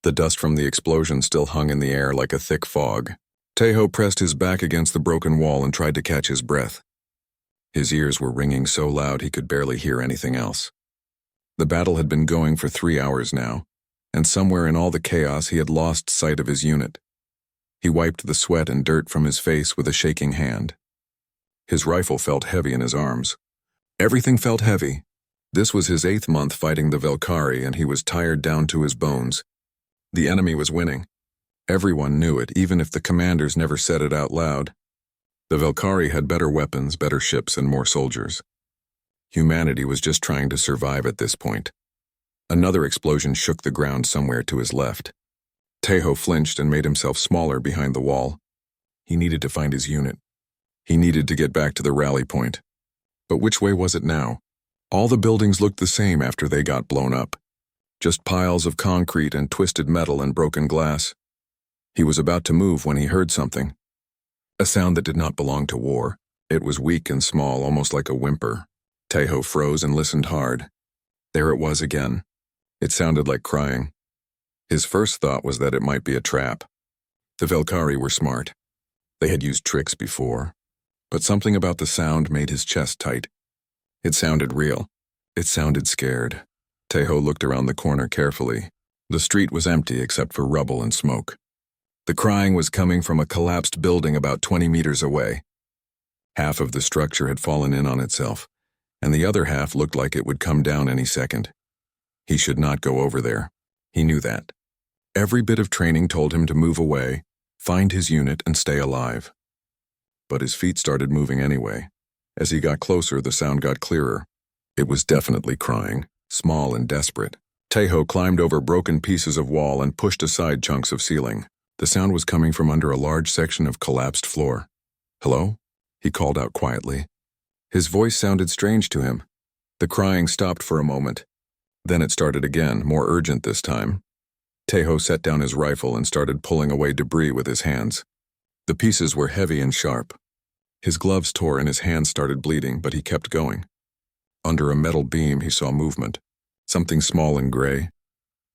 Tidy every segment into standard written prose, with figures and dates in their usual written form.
The dust from the explosion still hung in the air like a thick fog. Taeho pressed his back against the broken wall and tried to catch his breath. His ears were ringing so loud he could barely hear anything else. The battle had been going for 3 hours now, and somewhere in all the chaos he had lost sight of his unit. He wiped the sweat and dirt from his face with a shaking hand. His rifle felt heavy in his arms. Everything felt heavy. This was his 8th month fighting the Valkyrie, and he was tired down to his bones. The enemy was winning. Everyone knew it, even if the commanders never said it out loud. The Valkyrie had better weapons, better ships, and more soldiers. Humanity was just trying to survive at this point. Another explosion shook the ground somewhere to his left. Taeho flinched and made himself smaller behind the wall. He needed to find his unit. He needed to get back to the rally point. But which way was it now? All the buildings looked the same after they got blown up. Just piles of concrete and twisted metal and broken glass. He was about to move when he heard something. A sound that did not belong to war. It was weak and small, almost like a whimper. Taeho froze and listened hard. There it was again. It sounded like crying. His first thought was that it might be a trap. The Valkyrie were smart. They had used tricks before. But something about the sound made his chest tight. It sounded real. It sounded scared. Taeho looked around the corner carefully. The street was empty except for rubble and smoke. The crying was coming from a collapsed building about 20 meters away. Half of the structure had fallen in on itself, and the other half looked like it would come down any second. He should not go over there. He knew that. Every bit of training told him to move away, find his unit, and stay alive. But his feet started moving anyway. As he got closer, the sound got clearer. It was definitely crying, small and desperate. Taeho climbed over broken pieces of wall and pushed aside chunks of ceiling. The sound was coming from under a large section of collapsed floor. "Hello?" he called out quietly. His voice sounded strange to him. The crying stopped for a moment. Then it started again, more urgent this time. Taeho set down his rifle and started pulling away debris with his hands. The pieces were heavy and sharp. His gloves tore and his hands started bleeding, but he kept going. Under a metal beam, he saw movement. Something small and gray.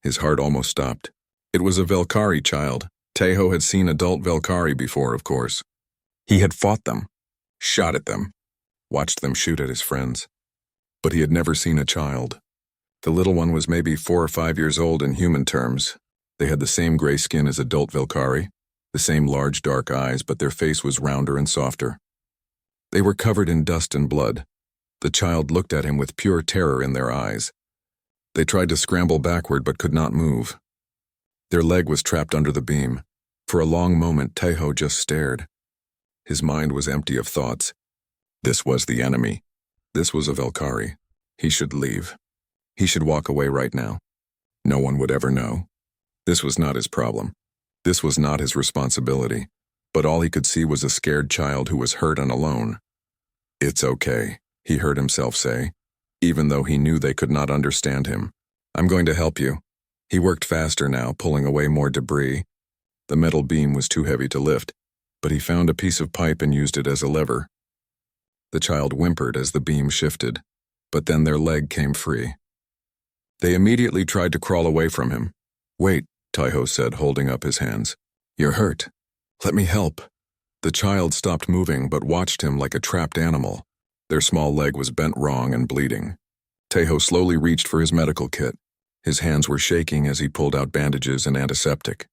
His heart almost stopped. It was a Valkyrie child. Taeho had seen adult Valkyrie before, of course. He had fought them, shot at them, watched them shoot at his friends. But he had never seen a child. The little one was maybe 4 or 5 years old in human terms. They had the same gray skin as adult Valkyrie, the same large dark eyes, but their face was rounder and softer. They were covered in dust and blood. The child looked at him with pure terror in their eyes. They tried to scramble backward but could not move. Their leg was trapped under the beam. For a long moment, Taeho just stared. His mind was empty of thoughts. This was the enemy. This was a Valkyrie. He should leave. He should walk away right now. No one would ever know. This was not his problem. This was not his responsibility. But all he could see was a scared child who was hurt and alone. "It's okay," he heard himself say, even though he knew they could not understand him. "I'm going to help you." He worked faster now, pulling away more debris. The metal beam was too heavy to lift, but he found a piece of pipe and used it as a lever. The child whimpered as the beam shifted, but then their leg came free. They immediately tried to crawl away from him. "Wait," Taeho said, holding up his hands. "You're hurt. Let me help." The child stopped moving but watched him like a trapped animal. Their small leg was bent wrong and bleeding. Taeho slowly reached for his medical kit. His hands were shaking as he pulled out bandages and antiseptic.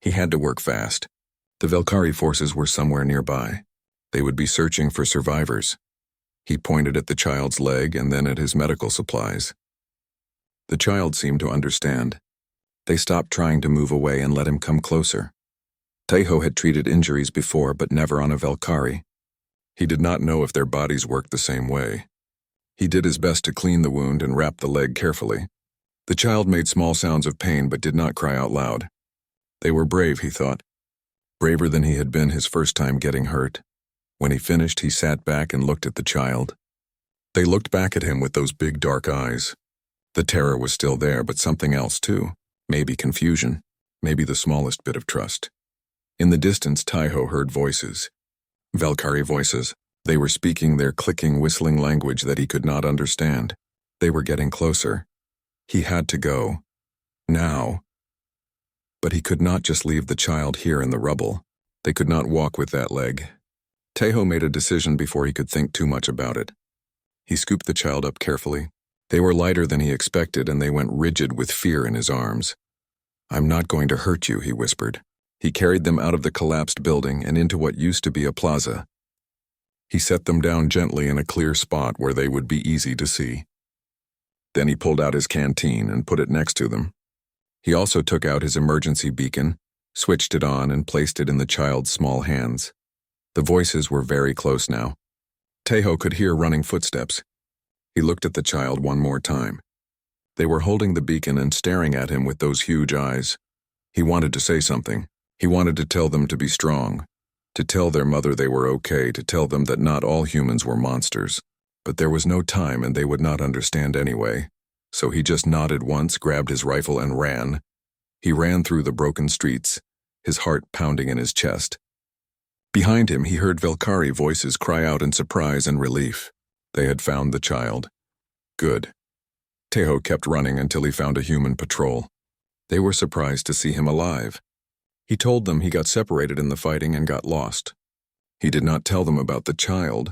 He had to work fast. The Valkyrie forces were somewhere nearby. They would be searching for survivors. He pointed at the child's leg and then at his medical supplies. The child seemed to understand. They stopped trying to move away and let him come closer. Taeho had treated injuries before, but never on a Valkyrie. He did not know if their bodies worked the same way. He did his best to clean the wound and wrap the leg carefully. The child made small sounds of pain but did not cry out loud. They were brave, he thought. Braver than he had been his first time getting hurt. When he finished, he sat back and looked at the child. They looked back at him with those big dark eyes. The terror was still there, but something else too. Maybe confusion. Maybe the smallest bit of trust. In the distance, Taeho heard voices. Valkyrie voices. They were speaking their clicking, whistling language that he could not understand. They were getting closer. He had to go. Now. But he could not just leave the child here in the rubble. They could not walk with that leg. Tejo made a decision before he could think too much about it. He scooped the child up carefully. They were lighter than he expected, and they went rigid with fear in his arms. "I'm not going to hurt you," he whispered. He carried them out of the collapsed building and into what used to be a plaza. He set them down gently in a clear spot where they would be easy to see. Then he pulled out his canteen and put it next to them. He also took out his emergency beacon, switched it on, and placed it in the child's small hands. The voices were very close now. Tejo could hear running footsteps. He looked at the child one more time. They were holding the beacon and staring at him with those huge eyes. He wanted to say something. He wanted to tell them to be strong, to tell their mother they were okay, to tell them that not all humans were monsters. But there was no time, and they would not understand anyway. So he just nodded once, grabbed his rifle, and ran. He ran through the broken streets, his heart pounding in his chest. Behind him, he heard Velkari voices cry out in surprise and relief. They had found the child. Good. Tejo kept running until he found a human patrol. They were surprised to see him alive. He told them he got separated in the fighting and got lost. He did not tell them about the child.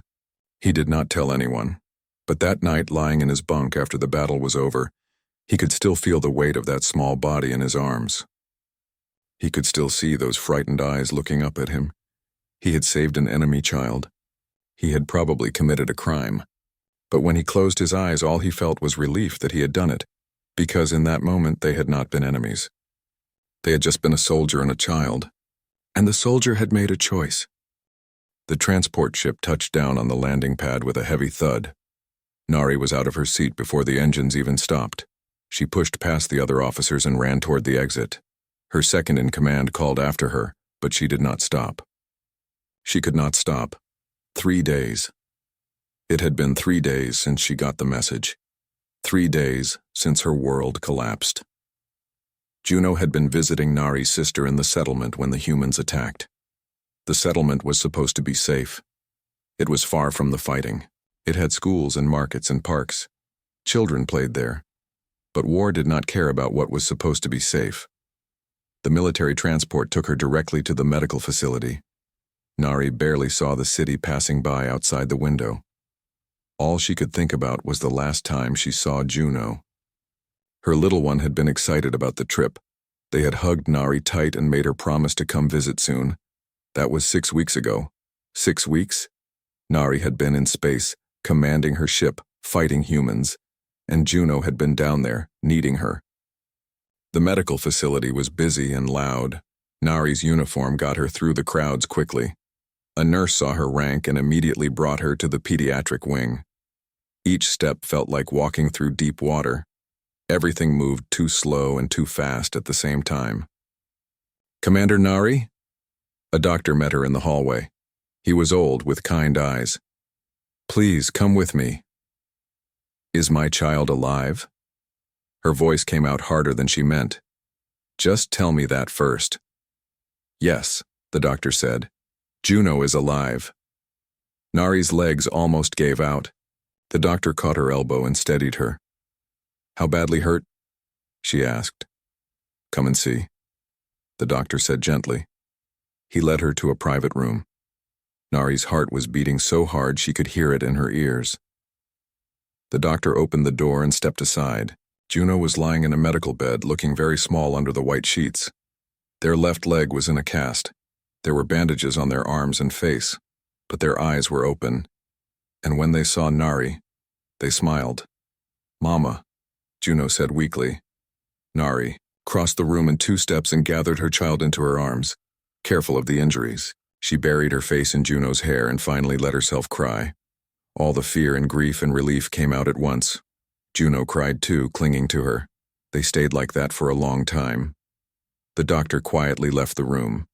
He did not tell anyone. But that night, lying in his bunk after the battle was over, he could still feel the weight of that small body in his arms. He could still see those frightened eyes looking up at him. He had saved an enemy child. He had probably committed a crime. But when he closed his eyes, all he felt was relief that he had done it, because in that moment they had not been enemies. They had just been a soldier and a child, and the soldier had made a choice. The transport ship touched down on the landing pad with a heavy thud. Nari was out of her seat before the engines even stopped. She pushed past the other officers and ran toward the exit. Her second-in-command called after her, but she did not stop. She could not stop. 3 days. It had been 3 days since she got the message. 3 days since her world collapsed. Juno had been visiting Nari's sister in the settlement when the humans attacked. The settlement was supposed to be safe. It was far from the fighting. It had schools and markets and parks. Children played there. But war did not care about what was supposed to be safe. The military transport took her directly to the medical facility. Nari barely saw the city passing by outside the window. All she could think about was the last time she saw Juno. Her little one had been excited about the trip. They had hugged Nari tight and made her promise to come visit soon. That was 6 weeks ago. 6 weeks? Nari had been in space, commanding her ship, fighting humans, and Juno had been down there, needing her. The medical facility was busy and loud. Nari's uniform got her through the crowds quickly. A nurse saw her rank and immediately brought her to the pediatric wing. Each step felt like walking through deep water. Everything moved too slow and too fast at the same time. "Commander Nari?" A doctor met her in the hallway. He was old, with kind eyes. "Please, come with me." "Is my child alive?" Her voice came out harder than she meant. "Just tell me that first." "Yes," the doctor said. "Juno is alive." Nari's legs almost gave out. The doctor caught her elbow and steadied her. "How badly hurt?" she asked. "Come and see," the doctor said gently. He led her to a private room. Nari's heart was beating so hard she could hear it in her ears. The doctor opened the door and stepped aside. Juno was lying in a medical bed, looking very small under the white sheets. Their left leg was in a cast. There were bandages on their arms and face, but their eyes were open. And when they saw Nari, they smiled. "Mama," Juno said weakly. Nari crossed the room in 2 steps and gathered her child into her arms. Careful of the injuries, she buried her face in Juno's hair and finally let herself cry. All the fear and grief and relief came out at once. Juno cried too, clinging to her. They stayed like that for a long time. The doctor quietly left the room.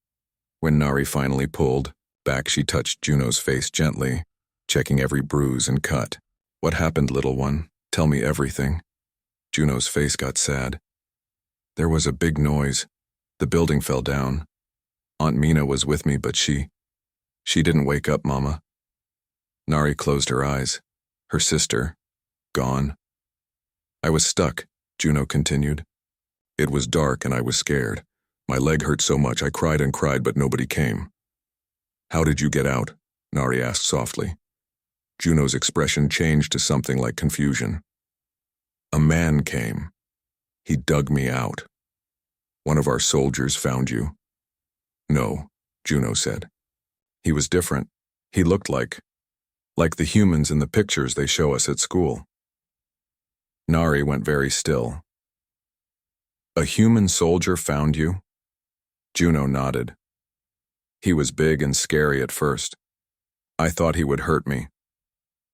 When Nari finally pulled back, she touched Juno's face gently, checking every bruise and cut. "What happened, little one? Tell me everything." Juno's face got sad. "There was a big noise. The building fell down. Aunt Mina was with me, but she didn't wake up, Mama." Nari closed her eyes. Her sister, gone. "I was stuck," Juno continued. "It was dark and I was scared. My leg hurt so much I cried and cried, but nobody came. How did you get out? Nari asked softly. Juno's expression changed to something like confusion. A man came. He dug me out. One of our soldiers found you. No, Juno said. He was different. He looked like the humans in the pictures they show us at school. Nari went very still. A human soldier found you? Juno nodded. He was big and scary at first. I thought he would hurt me,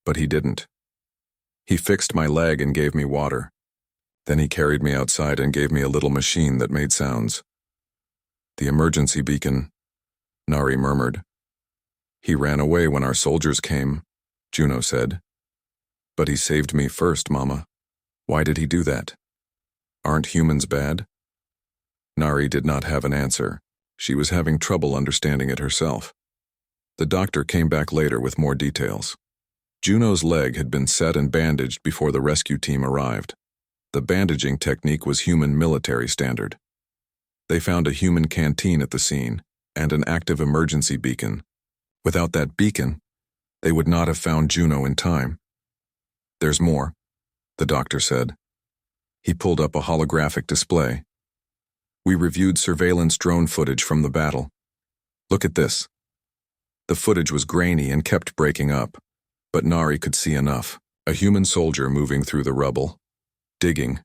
but he didn't. He fixed my leg and gave me water. Then he carried me outside and gave me a little machine that made sounds. The emergency beacon, Nari murmured. He ran away when our soldiers came, Juno said. But he saved me first, Mama. Why did he do that? Aren't humans bad? Nari did not have an answer. She was having trouble understanding it herself. The doctor came back later with more details. Juno's leg had been set and bandaged before the rescue team arrived. The bandaging technique was human military standard. They found a human canteen at the scene and an active emergency beacon. Without that beacon, they would not have found Juno in time. There's more, the doctor said. He pulled up a holographic display. We reviewed surveillance drone footage from the battle. Look at this. The footage was grainy and kept breaking up, but Nari could see enough. A human soldier moving through the rubble, digging,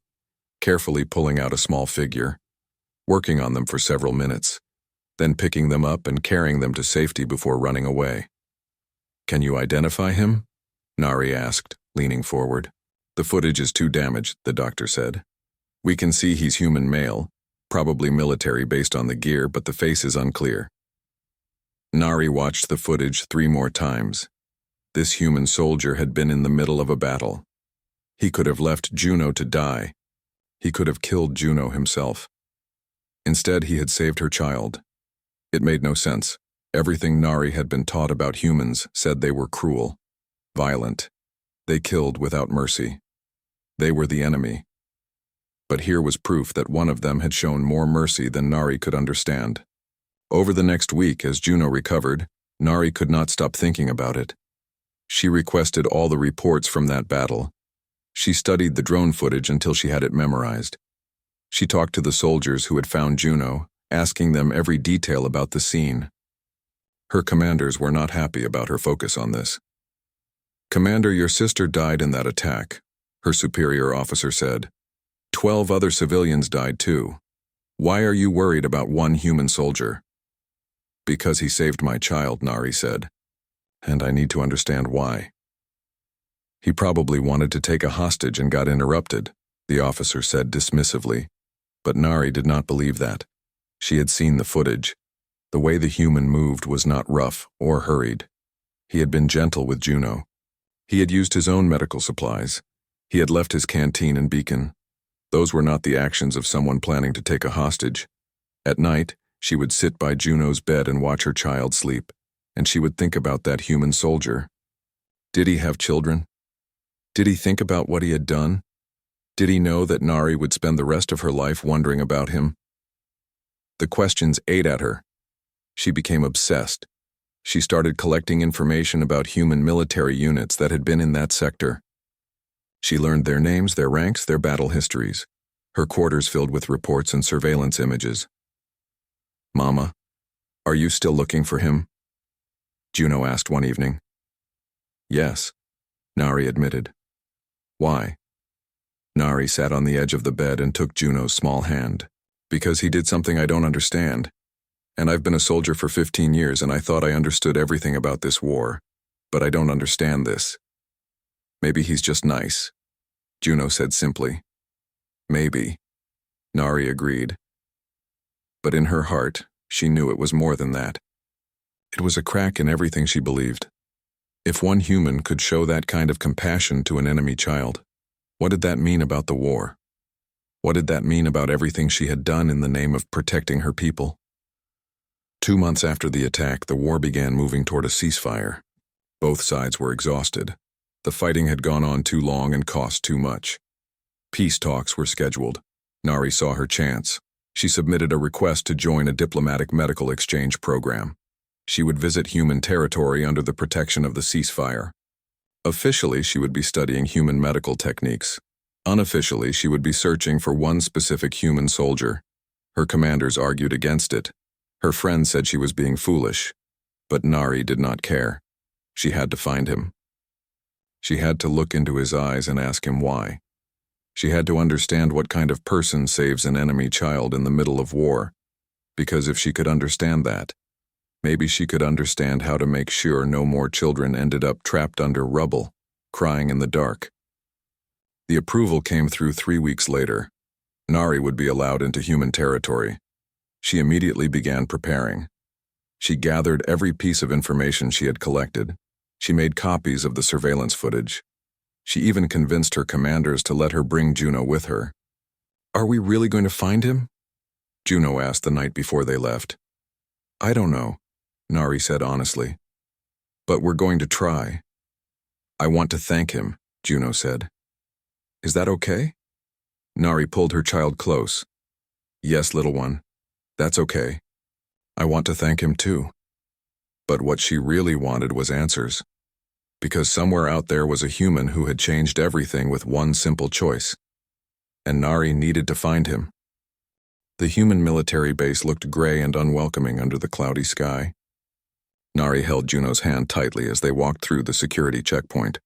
carefully pulling out a small figure, working on them for several minutes, then picking them up and carrying them to safety before running away. Can you identify him? Nari asked, leaning forward. The footage is too damaged, the doctor said. We can see he's human male, probably military based on the gear, but the face is unclear. Nari watched the footage 3 more times. This human soldier had been in the middle of a battle. He could have left Juno to die. He could have killed Juno himself. Instead, he had saved her child. It made no sense. Everything Nari had been taught about humans said they were cruel, violent. They killed without mercy. They were the enemy. But here was proof that one of them had shown more mercy than Nari could understand. Over the next week, as Juno recovered, Nari could not stop thinking about it. She requested all the reports from that battle. She studied the drone footage until she had it memorized. She talked to the soldiers who had found Juno, asking them every detail about the scene. Her commanders were not happy about her focus on this. Commander, your sister died in that attack, her superior officer said. 12 other civilians died too. Why are you worried about one human soldier? Because he saved my child, Nari said. And I need to understand why. He probably wanted to take a hostage and got interrupted, the officer said dismissively. But Nari did not believe that. She had seen the footage. The way the human moved was not rough or hurried. He had been gentle with Juno. He had used his own medical supplies. He had left his canteen and beacon. Those were not the actions of someone planning to take a hostage. At night, she would sit by Juno's bed and watch her child sleep, and she would think about that human soldier. Did he have children? Did he think about what he had done? Did he know that Nari would spend the rest of her life wondering about him? The questions ate at her. She became obsessed. She started collecting information about human military units that had been in that sector. She learned their names, their ranks, their battle histories. Her quarters filled with reports and surveillance images. Mama, are you still looking for him? Juno asked one evening. Yes, Nari admitted. Why? Nari sat on the edge of the bed and took Juno's small hand. Because he did something I don't understand. And I've been a soldier for 15 years and I thought I understood everything about this war. But I don't understand this. Maybe he's just nice, Juno said simply. Maybe, Nari agreed. But in her heart, she knew it was more than that. It was a crack in everything she believed. If one human could show that kind of compassion to an enemy child, what did that mean about the war? What did that mean about everything she had done in the name of protecting her people? 2 months after the attack, the war began moving toward a ceasefire. Both sides were exhausted. The fighting had gone on too long and cost too much. Peace talks were scheduled. Nari saw her chance. She submitted a request to join a diplomatic medical exchange program. She would visit human territory under the protection of the ceasefire. Officially, she would be studying human medical techniques. Unofficially, she would be searching for one specific human soldier. Her commanders argued against it. Her friends said she was being foolish. But Nari did not care. She had to find him. She had to look into his eyes and ask him why. She had to understand what kind of person saves an enemy child in the middle of war. Because if she could understand that, maybe she could understand how to make sure no more children ended up trapped under rubble, crying in the dark. The approval came through 3 weeks later. Nari would be allowed into human territory. She immediately began preparing. She gathered every piece of information she had collected. She made copies of the surveillance footage. She even convinced her commanders to let her bring Juno with her. "Are we really going to find him?" Juno asked the night before they left. "I don't know," Nari said honestly. "But we're going to try." "I want to thank him," Juno said. "Is that okay?" Nari pulled her child close. "Yes, little one. That's okay. I want to thank him too." But what she really wanted was answers. Because somewhere out there was a human who had changed everything with one simple choice. And Nari needed to find him. The human military base looked gray and unwelcoming under the cloudy sky. Nari held Juno's hand tightly as they walked through the security checkpoint.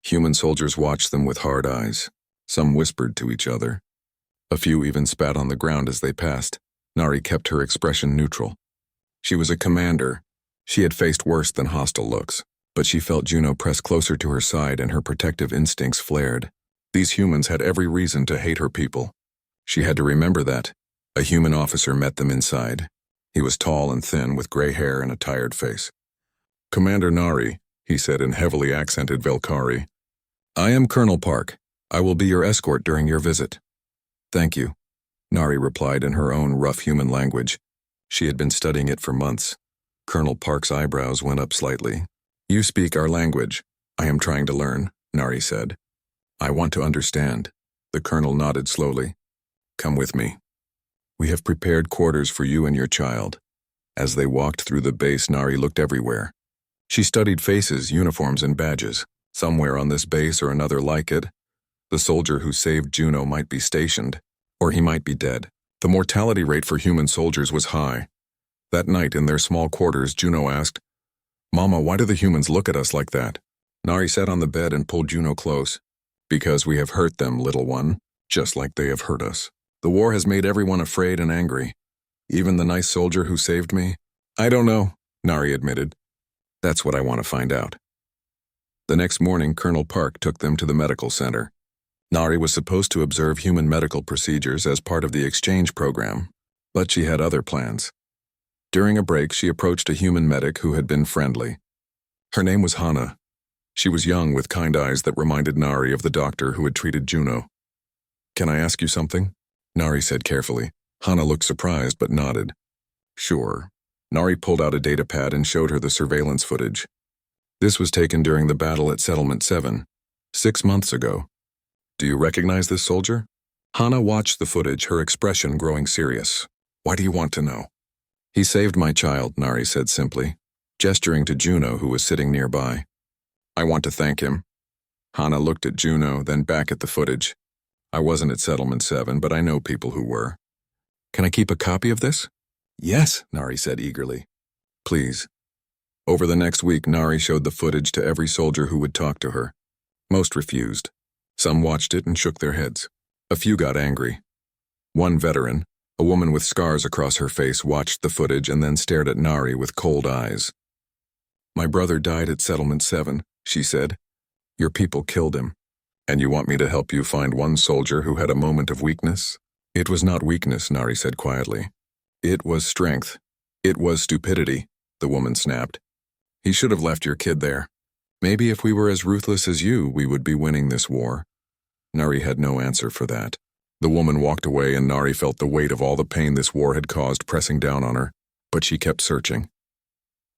Human soldiers watched them with hard eyes. Some whispered to each other. A few even spat on the ground as they passed. Nari kept her expression neutral. She was a commander. She had faced worse than hostile looks, but she felt Juno press closer to her side and her protective instincts flared. These humans had every reason to hate her people. She had to remember that. A human officer met them inside. He was tall and thin with gray hair and a tired face. "Commander Nari," he said in heavily accented Velkari. "I am Colonel Park. I will be your escort during your visit." "Thank you," Nari replied in her own rough human language. She had been studying it for months. Colonel Park's eyebrows went up slightly. "You speak our language. I am trying to learn," Nari said. "I want to understand." The colonel nodded slowly. "Come with me. We have prepared quarters for you and your child." As they walked through the base, Nari looked everywhere. She studied faces, uniforms, and badges. Somewhere on this base or another like it, the soldier who saved Juno might be stationed, or he might be dead. The mortality rate for human soldiers was high. That night in their small quarters, Juno asked, "Mama, why do the humans look at us like that?" Nari sat on the bed and pulled Juno close. "Because we have hurt them, little one, just like they have hurt us. The war has made everyone afraid and angry. Even the nice soldier who saved me." "I don't know," Nari admitted. "That's what I want to find out." The next morning, Colonel Park took them to the medical center. Nari was supposed to observe human medical procedures as part of the exchange program, but she had other plans. During a break, she approached a human medic who had been friendly. Her name was Hana. She was young with kind eyes that reminded Nari of the doctor who had treated Juno. "Can I ask you something?" Nari said carefully. Hana looked surprised but nodded. "Sure." Nari pulled out a data pad and showed her the surveillance footage. This was taken during the battle at Settlement 7, 6 months ago. "Do you recognize this soldier?" Hana watched the footage, her expression growing serious. "Why do you want to know?" "He saved my child," Nari said simply, gesturing to Juno who was sitting nearby. "I want to thank him." Hana looked at Juno, then back at the footage. "I wasn't at Settlement 7, but I know people who were." "Can I keep a copy of this?" "Yes," Nari said eagerly. "Please." Over the next week, Nari showed the footage to every soldier who would talk to her. Most refused. Some watched it and shook their heads. A few got angry. One veteran, a woman with scars across her face, watched the footage and then stared at Nari with cold eyes. "My brother died at Settlement 7, she said. "Your people killed him. And you want me to help you find one soldier who had a moment of weakness?" "It was not weakness," Nari said quietly. "It was strength. It was stupidity," the woman snapped. "He should have left your kid there. Maybe if we were as ruthless as you, we would be winning this war." Nari had no answer for that. The woman walked away and Nari felt the weight of all the pain this war had caused pressing down on her, but she kept searching.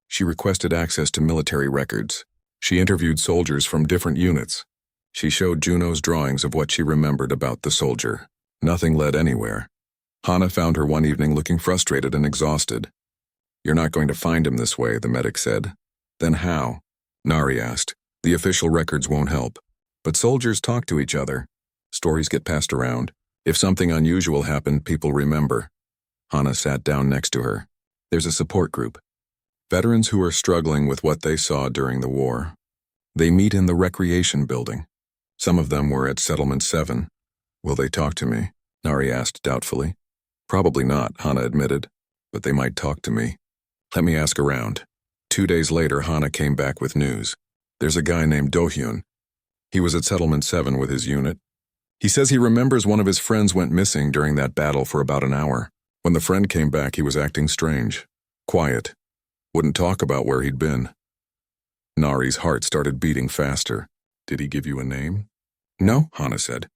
She requested access to military records. She interviewed soldiers from different units. She showed Juno's drawings of what she remembered about the soldier. Nothing led anywhere. Hana found her one evening looking frustrated and exhausted. "You're not going to find him this way," the medic said. "Then how?" Nari asked. "The official records won't help. But soldiers talk to each other. Stories get passed around. If something unusual happened, people remember." Hana sat down next to her. "There's a support group. Veterans who are struggling with what they saw during the war. They meet in the recreation building. Some of them were at Settlement 7. Will they talk to me?" Nari asked doubtfully. "Probably not," Hana admitted. "But they might talk to me. Let me ask around." 2 days later, Hana came back with news. "There's a guy named Do-hyun. He was at Settlement 7 with his unit. He says he remembers one of his friends went missing during that battle for about an hour. When the friend came back, he was acting strange. Quiet. Wouldn't talk about where he'd been." Nari's heart started beating faster. "Did he give you a name?" "No," Hana said.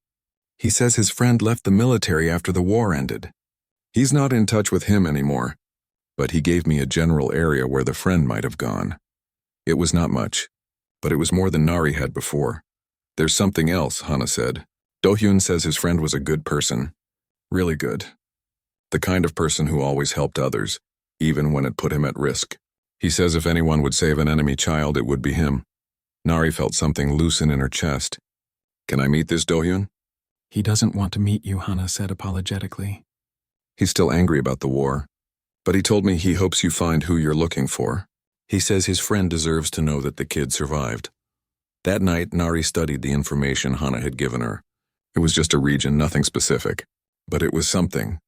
"He says his friend left the military after the war ended. He's not in touch with him anymore, but he gave me a general area where the friend might have gone. It was not much, but it was more than Nari had before." "There's something else," Hana said. "Do-hyun says his friend was a good person. Really good. The kind of person who always helped others, even when it put him at risk. He says if anyone would save an enemy child, it would be him." Nari felt something loosen in her chest. "Can I meet this Do-hyun?" "He doesn't want to meet you," Hana said apologetically. "He's still angry about the war, but he told me he hopes you find who you're looking for. He says his friend deserves to know that the kid survived." That night, Nari studied the information Hana had given her. It was just a region, nothing specific. But it was something.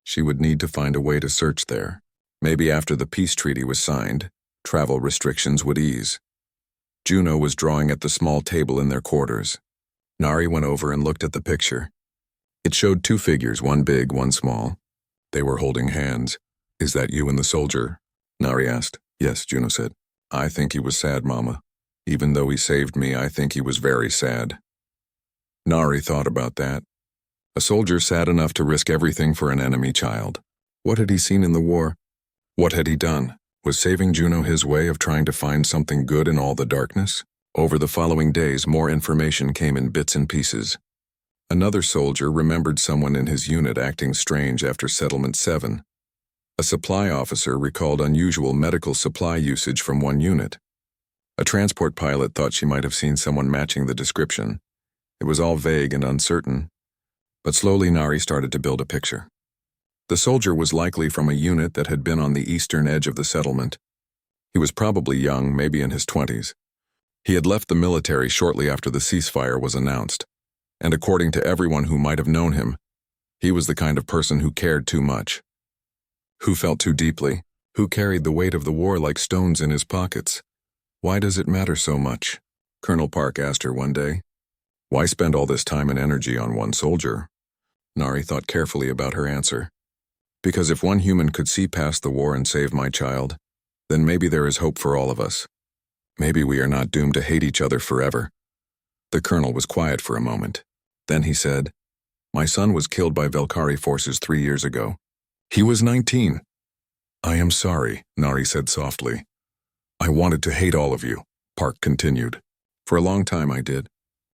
She would need to find a way to search there. Maybe after the peace treaty was signed, travel restrictions would ease. Juno was drawing at the small table in their quarters. Nari went over and looked at the picture. It showed 2 figures, one big, one small. They were holding hands. "Is that you and the soldier?" Nari asked. "Yes," Juno said. "I think he was sad, Mama. Even though he saved me, I think he was very sad." Nari thought about that. A soldier sad enough to risk everything for an enemy child. What had he seen in the war? What had he done? Was saving Juno his way of trying to find something good in all the darkness? Over the following days, more information came in bits and pieces. Another soldier remembered someone in his unit acting strange after Settlement 7. A supply officer recalled unusual medical supply usage from one unit. A transport pilot thought she might have seen someone matching the description. It was all vague and uncertain, but slowly Nari started to build a picture. The soldier was likely from a unit that had been on the eastern edge of the settlement. He was probably young, maybe in his 20s. He had left the military shortly after the ceasefire was announced, and according to everyone who might have known him, he was the kind of person who cared too much, who felt too deeply, who carried the weight of the war like stones in his pockets. "Why does it matter so much?" Colonel Park asked her one day. "Why spend all this time and energy on one soldier?" Nari thought carefully about her answer. "Because if one human could see past the war and save my child, then maybe there is hope for all of us. Maybe we are not doomed to hate each other forever." The colonel was quiet for a moment. Then he said, "My son was killed by Velkari forces 3 years ago. He was 19. "I am sorry," Nari said softly. "I wanted to hate all of you," Park continued. "For a long time I did.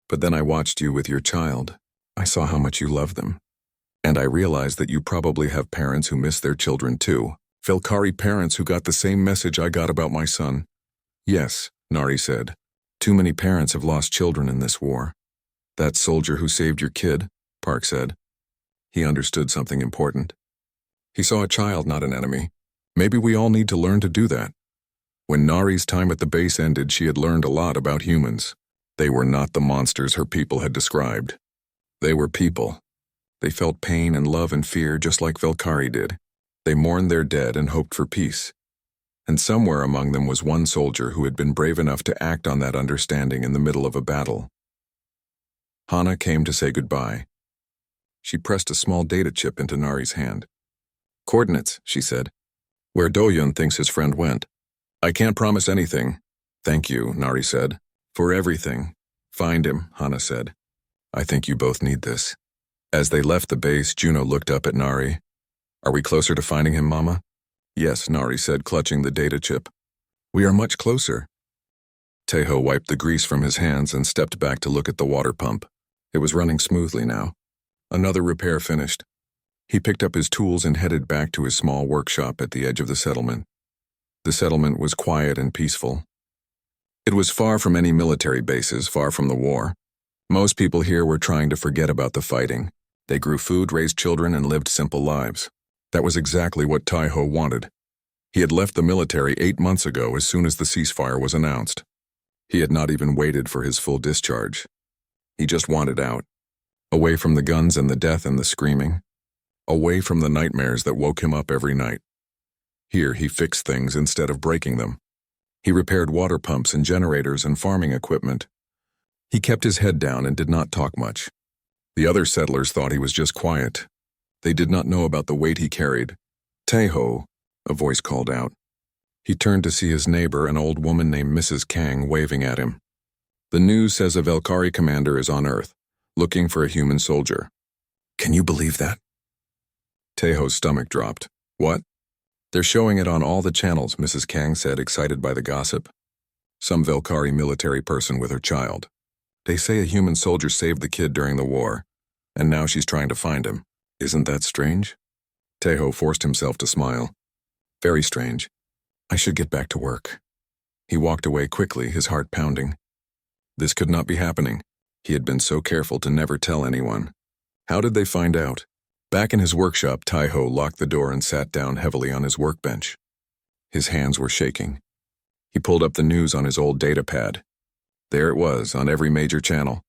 But then I watched you with your child. I saw how much you love them. And I realized that you probably have parents who miss their children too. Velkari parents who got the same message I got about my son." "Yes," Nari said. "Too many parents have lost children in this war." "That soldier who saved your kid," Park said. He understood something important. He saw a child, not an enemy. Maybe we all need to learn to do that. When Nari's time at the base ended, she had learned a lot about humans. They were not the monsters her people had described. They were people. They felt pain and love and fear just like Velkari did. They mourned their dead and hoped for peace. And somewhere among them was one soldier who had been brave enough to act on that understanding in the middle of a battle. Hana came to say goodbye. She pressed a small data chip into Nari's hand. "Coordinates," she said. "Where Do-hyun thinks his friend went." "I can't promise anything." "Thank you," Nari said. "For everything." "Find him," Hana said. "I think you both need this." As they left the base, Juno looked up at Nari. "Are we closer to finding him, Mama?" "Yes," Nari said, clutching the data chip. "We are much closer." Teho wiped the grease from his hands and stepped back to look at the water pump. It was running smoothly now. Another repair finished. He picked up his tools and headed back to his small workshop at the edge of the settlement. The settlement was quiet and peaceful. It was far from any military bases, far from the war. Most people here were trying to forget about the fighting. They grew food, raised children, and lived simple lives. That was exactly what Tai-Ho wanted. He had left the military 8 months ago as soon as the ceasefire was announced. He had not even waited for his full discharge. He just wanted out. Away from the guns and the death and the screaming. Away from the nightmares that woke him up every night. Here he fixed things instead of breaking them. He repaired water pumps and generators and farming equipment. He kept his head down and did not talk much. The other settlers thought he was just quiet. They did not know about the weight he carried. Tai-Ho, a voice called out. He turned to see his neighbor, an old woman named Mrs. Kang, waving at him. The news says a Velkari commander is on Earth, looking for a human soldier. Can you believe that? Tai-Ho's stomach dropped. What? They're showing it on all the channels, Mrs. Kang said, excited by the gossip. Some Velkari military person with her child. They say a human soldier saved the kid during the war, and now she's trying to find him. Isn't that strange? Tai-Ho forced himself to smile. Very strange. I should get back to work. He walked away quickly, his heart pounding. This could not be happening. He had been so careful to never tell anyone. How did they find out? Back in his workshop, Tai-Ho locked the door and sat down heavily on his workbench. His hands were shaking. He pulled up the news on his old datapad. There it was, on every major channel.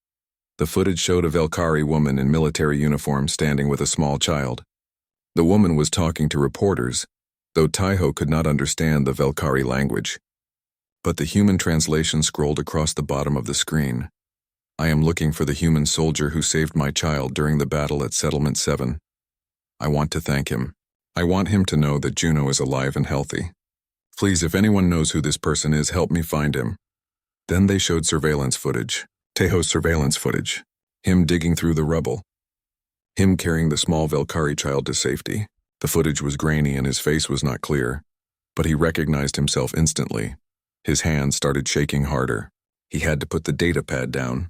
The footage showed a Velkari woman in military uniform standing with a small child. The woman was talking to reporters, though Tai-Ho could not understand the Velkari language. But the human translation scrolled across the bottom of the screen. I am looking for the human soldier who saved my child during the battle at Settlement 7. I want to thank him. I want him to know that Juno is alive and healthy. Please, if anyone knows who this person is, help me find him. Then they showed surveillance footage. Tai-Ho's surveillance footage. Him digging through the rubble. Him carrying the small Velkari child to safety. The footage was grainy and his face was not clear, but he recognized himself instantly. His hands started shaking harder. He had to put the datapad down.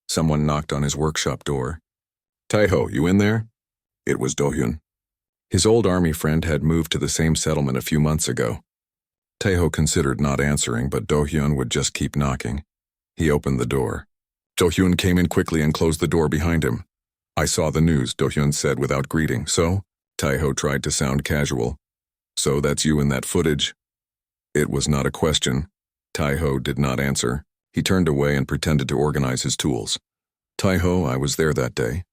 Someone knocked on his workshop door. Tai-Ho, you in there? It was Do-hyun. His old army friend had moved to the same settlement a few months ago. Tai-Ho considered not answering, but Do-hyun would just keep knocking. He opened the door. Do-hyun came in quickly and closed the door behind him. I saw the news, Do-hyun said without greeting. So? Tai-Ho tried to sound casual. So that's you in that footage? It was not a question. Tai-Ho did not answer. He turned away and pretended to organize his tools. Tai-Ho, I was there that day.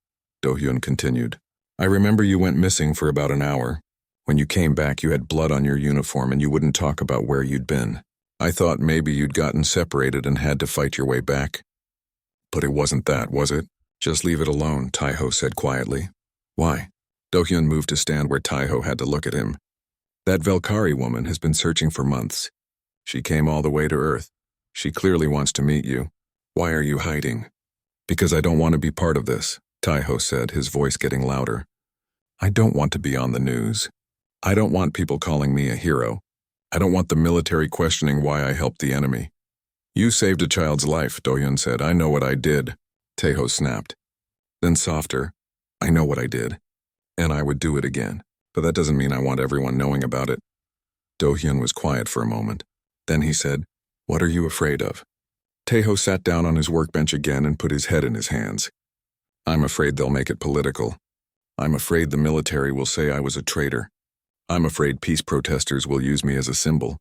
Do-hyun continued. I remember you went missing for about an hour. When you came back, you had blood on your uniform and you wouldn't talk about where you'd been. I thought maybe you'd gotten separated and had to fight your way back. But it wasn't that, was it? Just leave it alone, Tai-Ho said quietly. Why? Do-hyun moved to stand where Tai-Ho had to look at him. That Velkari woman has been searching for months. She came all the way to Earth. She clearly wants to meet you. Why are you hiding? Because I don't want to be part of this, Tai-Ho said, his voice getting louder. I don't want to be on the news. I don't want people calling me a hero. I don't want the military questioning why I helped the enemy. You saved a child's life, Do-hyun said. I know what I did. Tai-Ho snapped. Then softer. I know what I did. And I would do it again. But that doesn't mean I want everyone knowing about it. Do-hyun was quiet for a moment. Then he said, What are you afraid of? Tai-Ho sat down on his workbench again and put his head in his hands. I'm afraid they'll make it political. I'm afraid the military will say I was a traitor. I'm afraid peace protesters will use me as a symbol.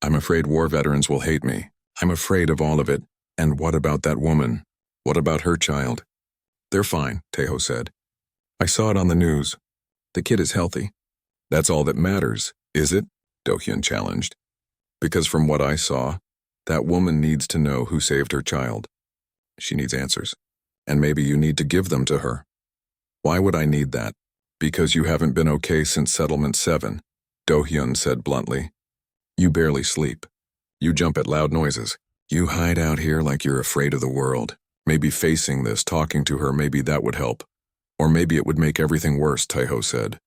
I'm afraid war veterans will hate me. I'm afraid of all of it. And what about that woman? What about her child? They're fine, Tai-Ho said. I saw it on the news. The kid is healthy. That's all that matters, is it? Do-hyun challenged. Because from what I saw, that woman needs to know who saved her child. She needs answers. And maybe you need to give them to her. Why would I need that? Because you haven't been okay since Settlement 7, Do-hyun said bluntly. You barely sleep. You jump at loud noises. You hide out here like you're afraid of the world. Maybe facing this, talking to her, maybe that would help. Or maybe it would make everything worse, Tai-Ho said.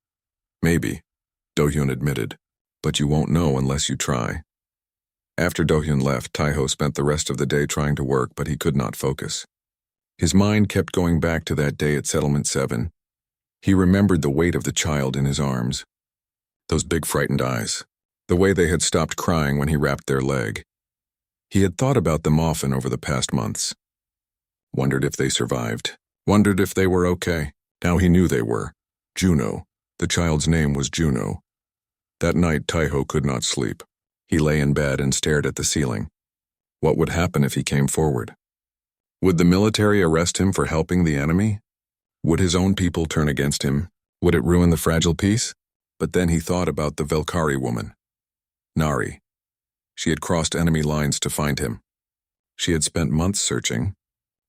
Maybe, Do-hyun admitted. But you won't know unless you try. After Do-hyun left, Tai-Ho spent the rest of the day trying to work, but he could not focus. His mind kept going back to that day at Settlement 7. He remembered the weight of the child in his arms, those big frightened eyes, the way they had stopped crying when he wrapped their leg. He had thought about them often over the past months. Wondered if they survived. Wondered if they were okay. Now he knew they were. Juno. The child's name was Juno. That night, Taiho could not sleep. He lay in bed and stared at the ceiling. What would happen if he came forward? Would the military arrest him for helping the enemy? Would his own people turn against him? Would it ruin the fragile peace? But then he thought about the Velkari woman. Nari. She had crossed enemy lines to find him. She had spent months searching.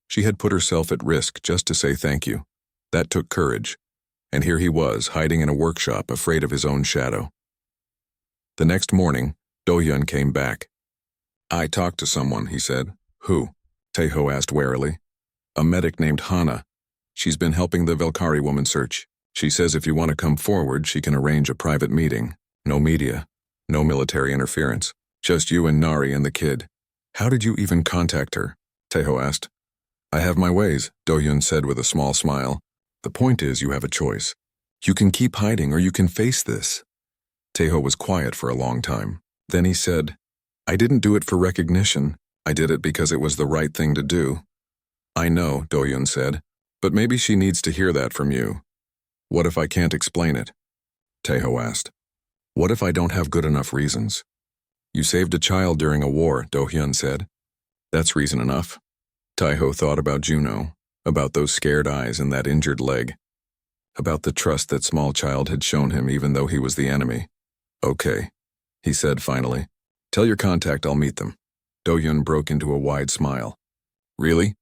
She had put herself at risk just to say thank you. That took courage. And here he was, hiding in a workshop, afraid of his own shadow. The next morning, Do-hyun came back. I talked to someone, he said. Who? Taeho asked warily. A medic named Hana. She's been helping the Velkari woman search. She says if you want to come forward, she can arrange a private meeting. No media. No military interference. Just you and Nari and the kid. How did you even contact her? Taeho asked. I have my ways, Do-hyun said with a small smile. The point is you have a choice. You can keep hiding or you can face this. Taeho was quiet for a long time. Then he said, I didn't do it for recognition. I did it because it was the right thing to do. I know, Do-hyun said, but maybe she needs to hear that from you. What if I can't explain it? Taeho asked. What if I don't have good enough reasons? You saved a child during a war, Do-hyun said. That's reason enough. Taeho thought about Juno, about those scared eyes and that injured leg, about the trust that small child had shown him even though he was the enemy. Okay, he said finally. Tell your contact I'll meet them. Do-hyun broke into a wide smile. Really?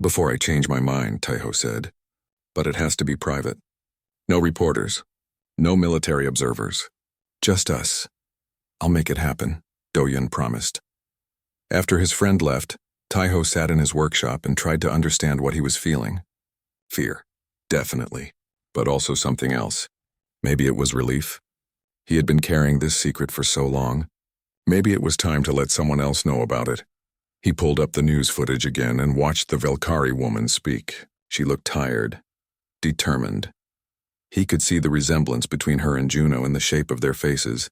Before I change my mind, Taeho said. But it has to be private. No reporters. No military observers. Just us. I'll make it happen, Do-hyun promised. After his friend left, Taeho sat in his workshop and tried to understand what he was feeling. Fear. Definitely. But also something else. Maybe it was relief. He had been carrying this secret for so long. Maybe it was time to let someone else know about it. He pulled up the news footage again and watched the Velkari woman speak. She looked tired, determined. He could see the resemblance between her and Juno in the shape of their faces.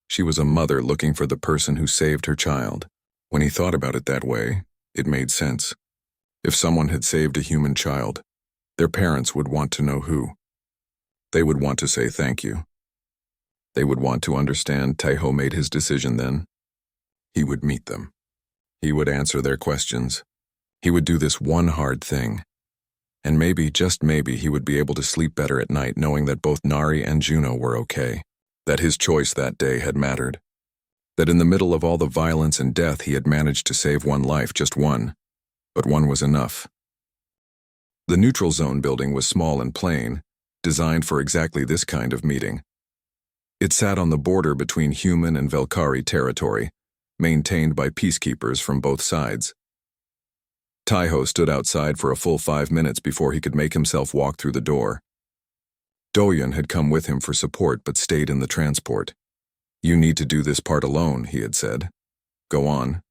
She was a mother looking for the person who saved her child. When he thought about it that way, it made sense. If someone had saved a human child, their parents would want to know who. They would want to say thank you. They would want to understand Taeho made his decision then. He would meet them. He would answer their questions. He would do this one hard thing. And maybe, just maybe, he would be able to sleep better at night knowing that both Nari and Juno were okay. That his choice that day had mattered. That in the middle of all the violence and death he had managed to save one life, just one. But one was enough. The neutral zone building was small and plain, designed for exactly this kind of meeting. It sat on the border between human and Velkari territory, maintained by peacekeepers from both sides. Taeho stood outside for a full 5 minutes before he could make himself walk through the door. Do-hyun had come with him for support but stayed in the transport. You need to do this part alone, he had said. Go on.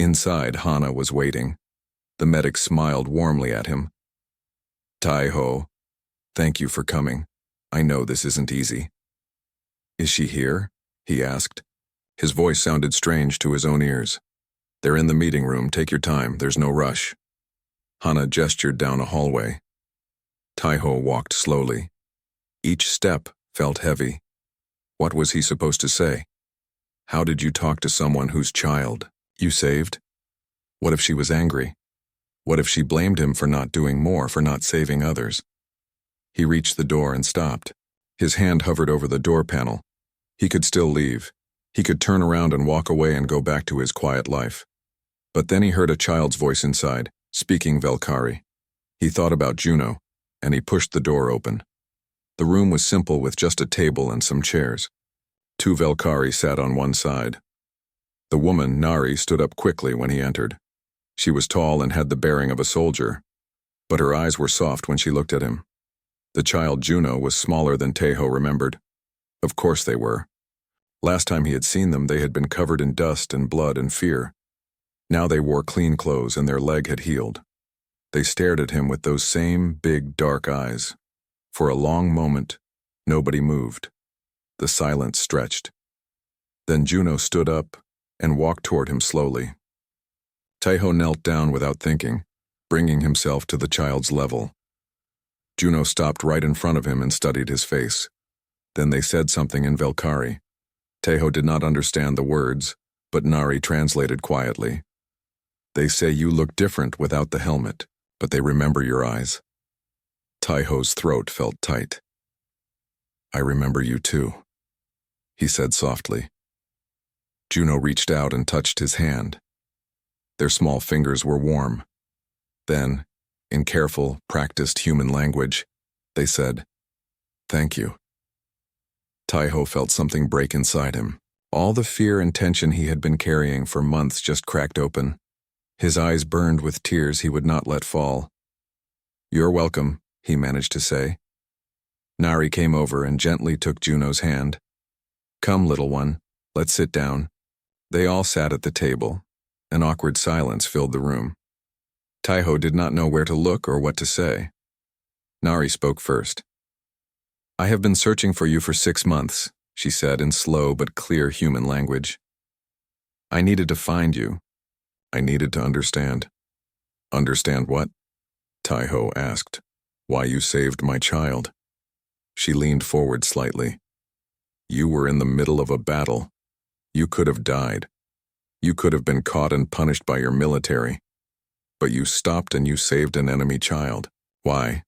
Inside, Hana was waiting. The medic smiled warmly at him. Taeho, thank you for coming. I know this isn't easy. Is she here? He asked. His voice sounded strange to his own ears. They're in the meeting room, take your time, there's no rush. Hana gestured down a hallway. Taeho walked slowly. Each step felt heavy. What was he supposed to say? How did you talk to someone whose child you saved? What if she was angry? What if she blamed him for not doing more, for not saving others? He reached the door and stopped. His hand hovered over the door panel. He could still leave. He could turn around and walk away and go back to his quiet life. But then he heard a child's voice inside, speaking Velkari. He thought about Juno, and he pushed the door open. The room was simple with just a table and some chairs. 2 Velkari sat on one side. The woman, Nari, stood up quickly when he entered. She was tall and had the bearing of a soldier, but her eyes were soft when she looked at him. The child Juno was smaller than Taeho remembered. Of course they were. Last time he had seen them, they had been covered in dust and blood and fear. Now they wore clean clothes and their leg had healed. They stared at him with those same big, dark eyes. For a long moment, nobody moved. The silence stretched. Then Juno stood up and walked toward him slowly. Taiho knelt down without thinking, bringing himself to the child's level. Juno stopped right in front of him and studied his face. Then they said something in Velkari. Taiho did not understand the words, but Nari translated quietly. They say you look different without the helmet, but they remember your eyes. Taiho's throat felt tight. I remember you too, he said softly. Juno reached out and touched his hand. Their small fingers were warm. Then, in careful, practiced human language, they said, "Thank you." Taiho felt something break inside him. All the fear and tension he had been carrying for months just cracked open. His eyes burned with tears he would not let fall. "You're welcome," he managed to say. Nari came over and gently took Juno's hand. "Come, little one, let's sit down." They all sat at the table. An awkward silence filled the room. Taiho did not know where to look or what to say. Nari spoke first. "I have been searching for you for 6 months," she said in slow but clear human language. "I needed to find you. I needed to understand." "Understand what?" Taiho asked. "Why you saved my child." She leaned forward slightly. "You were in the middle of a battle. You could have died. You could have been caught and punished by your military. But you stopped and you saved an enemy child. Why?"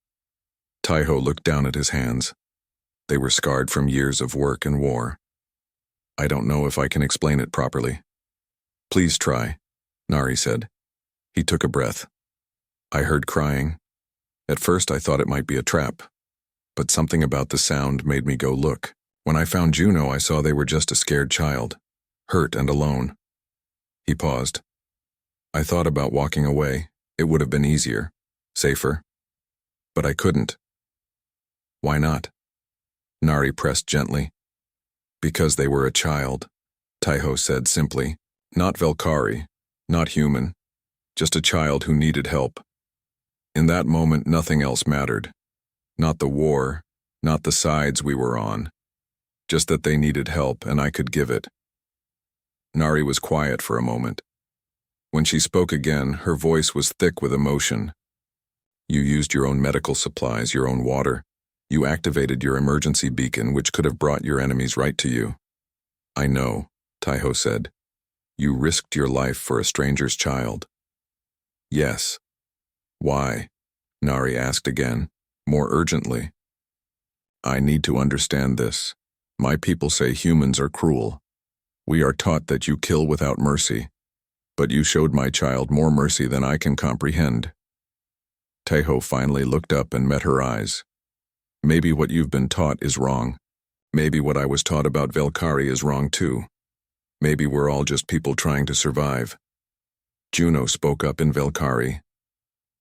Taiho looked down at his hands. They were scarred from years of work and war. "I don't know if I can explain it properly." "Please try," Nari said. He took a breath. "I heard crying. At first I thought it might be a trap, but something about the sound made me go look. When I found Juno, I saw they were just a scared child, hurt and alone." He paused. "I thought about walking away. It would have been easier, safer. But I couldn't." "Why not?" Nari pressed gently. "Because they were a child," Taiho said simply. "Not Velkari, not human, just a child who needed help. In that moment, nothing else mattered. Not the war, not the sides we were on. Just that they needed help and I could give it." Nari was quiet for a moment. When she spoke again, her voice was thick with emotion. "You used your own medical supplies, your own water. You activated your emergency beacon, which could have brought your enemies right to you." "I know," Taiho said. "You risked your life for a stranger's child." "Yes." "Why?" Nari asked again, more urgently. "I need to understand this. My people say humans are cruel. We are taught that you kill without mercy. But you showed my child more mercy than I can comprehend." Taiho finally looked up and met her eyes. "Maybe what you've been taught is wrong. Maybe what I was taught about Velkari is wrong too. Maybe we're all just people trying to survive." Juno spoke up in Velkari.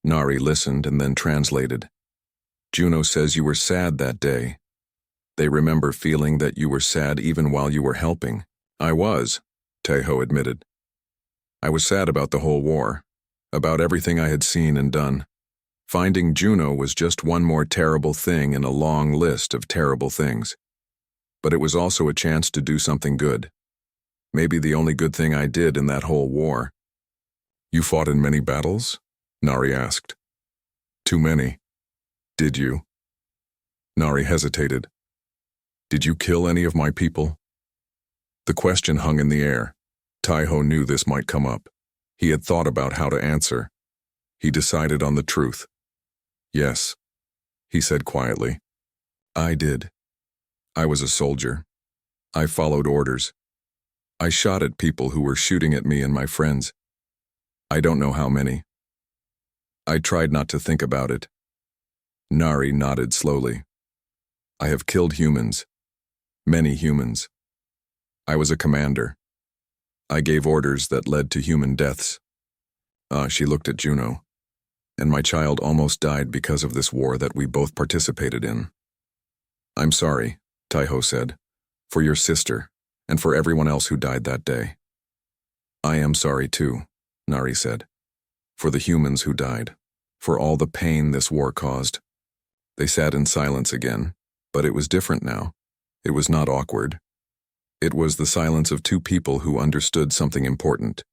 Nari listened and then translated. "Juno says you were sad that day. They remember feeling that you were sad even while you were helping." "I was," Taiho admitted. "I was sad about the whole war, about everything I had seen and done. Finding Juno was just one more terrible thing in a long list of terrible things. But it was also a chance to do something good. Maybe the only good thing I did in that whole war." "You fought in many battles?" Nari asked. "Too many." "Did you?" Nari hesitated. "Did you kill any of my people?" The question hung in the air. Taiho knew this might come up. He had thought about how to answer. He decided on the truth. "Yes," he said quietly. "I did. I was a soldier. I followed orders. I shot at people who were shooting at me and my friends. I don't know how many. I tried not to think about it." Nari nodded slowly. "I have killed humans. Many humans. I was a commander. I gave orders that led to human deaths." She looked at Juno. "And my child almost died because of this war that we both participated in." "I'm sorry," Taiho said, "for your sister, and for everyone else who died that day." "I am sorry too," Nari said, "for the humans who died, for all the pain this war caused." They sat in silence again, but it was different now. It was not awkward. It was the silence of two people who understood something important.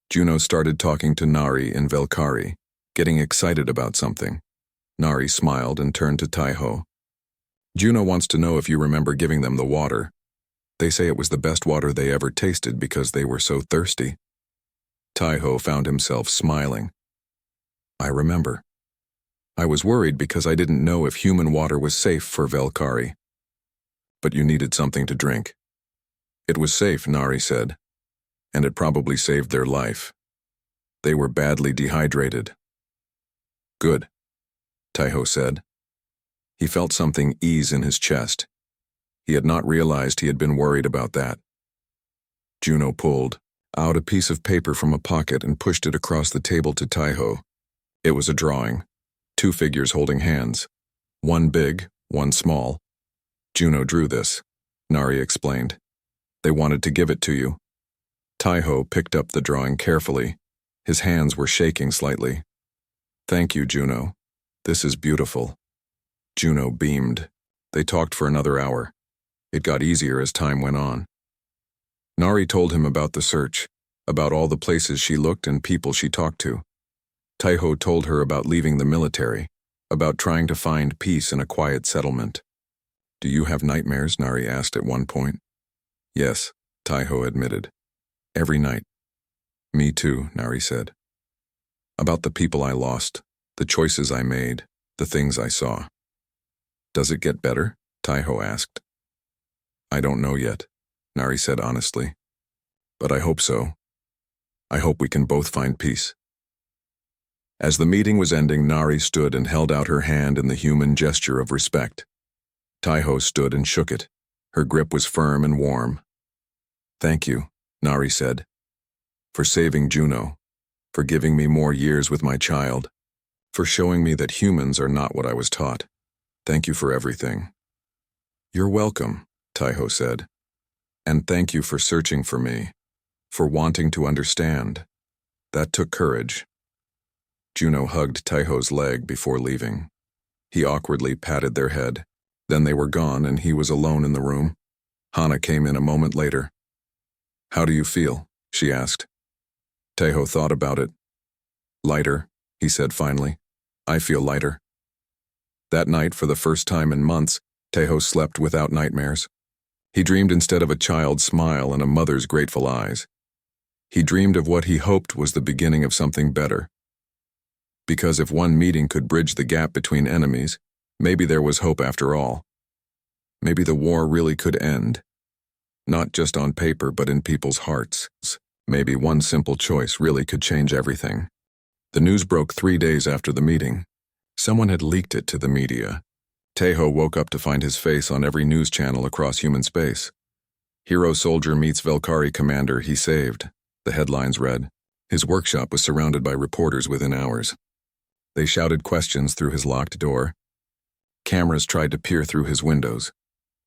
Juno started talking to Nari and Velkari, getting excited about something. Nari smiled and turned to Taiho. Juno wants to know if you remember giving them the water. They say it was the best water they ever tasted because they were so thirsty. Taiho found himself smiling. I remember. I was worried because I didn't know if human water was safe for Velkari. But you needed something to drink. It was safe, Nari said, and it probably saved their life. They were badly dehydrated. Good, Taiho said. He felt something ease in his chest. He had not realized he had been worried about that. Juno pulled out a piece of paper from a pocket and pushed it across the table to Taiho. It was a drawing. Two figures holding hands. One big, one small. Juno drew this, Nari explained. They wanted to give it to you. Taiho picked up the drawing carefully. His hands were shaking slightly. Thank you, Juno. This is beautiful. Juno beamed. They talked for another hour. It got easier as time went on. Nari told him about the search, about all the places she looked and people she talked to. Taiho told her about leaving the military, about trying to find peace in a quiet settlement. Do you have nightmares? Nari asked at one point. Yes, Taiho admitted. Every night. Me too, Nari said. About the people I lost, the choices I made, the things I saw. Does it get better? Taiho asked. I don't know yet, Nari said honestly. But I hope so. I hope we can both find peace. As the meeting was ending, Nari stood and held out her hand in the human gesture of respect. Taiho stood and shook it. Her grip was firm and warm. Thank you, Nari said, for saving Juno, for giving me more years with my child, for showing me that humans are not what I was taught. Thank you for everything. You're welcome, Taiho said. And thank you for searching for me, for wanting to understand. That took courage. Juno hugged Taiho's leg before leaving. He awkwardly patted their head. Then they were gone and he was alone in the room. Hana came in a moment later. How do you feel? She asked. Taiho thought about it. Lighter, he said finally. I feel lighter. That night, for the first time in months, Taiho slept without nightmares. He dreamed instead of a child's smile and a mother's grateful eyes. He dreamed of what he hoped was the beginning of something better. Because if one meeting could bridge the gap between enemies, maybe there was hope after all. Maybe the war really could end. Not just on paper, but in people's hearts. Maybe one simple choice really could change everything. The news broke 3 days after the meeting. Someone had leaked it to the media. Taiho woke up to find his face on every news channel across human space. Hero soldier meets Velkari commander he saved, the headlines read. His workshop was surrounded by reporters within hours. They shouted questions through his locked door. Cameras tried to peer through his windows.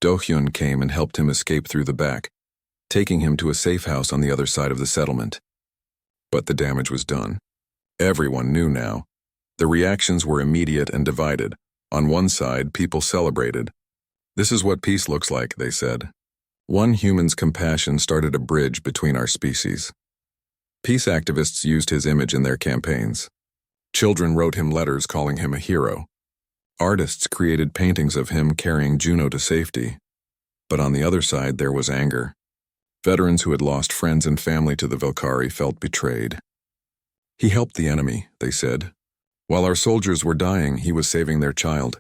Do-hyun came and helped him escape through the back, taking him to a safe house on the other side of the settlement. But the damage was done. Everyone knew now. The reactions were immediate and divided. On one side, people celebrated. This is what peace looks like, they said. One human's compassion started a bridge between our species. Peace activists used his image in their campaigns. Children wrote him letters calling him a hero. Artists created paintings of him carrying Juno to safety. But on the other side, there was anger. Veterans who had lost friends and family to the Velkari felt betrayed. He helped the enemy, they said. While our soldiers were dying, he was saving their child.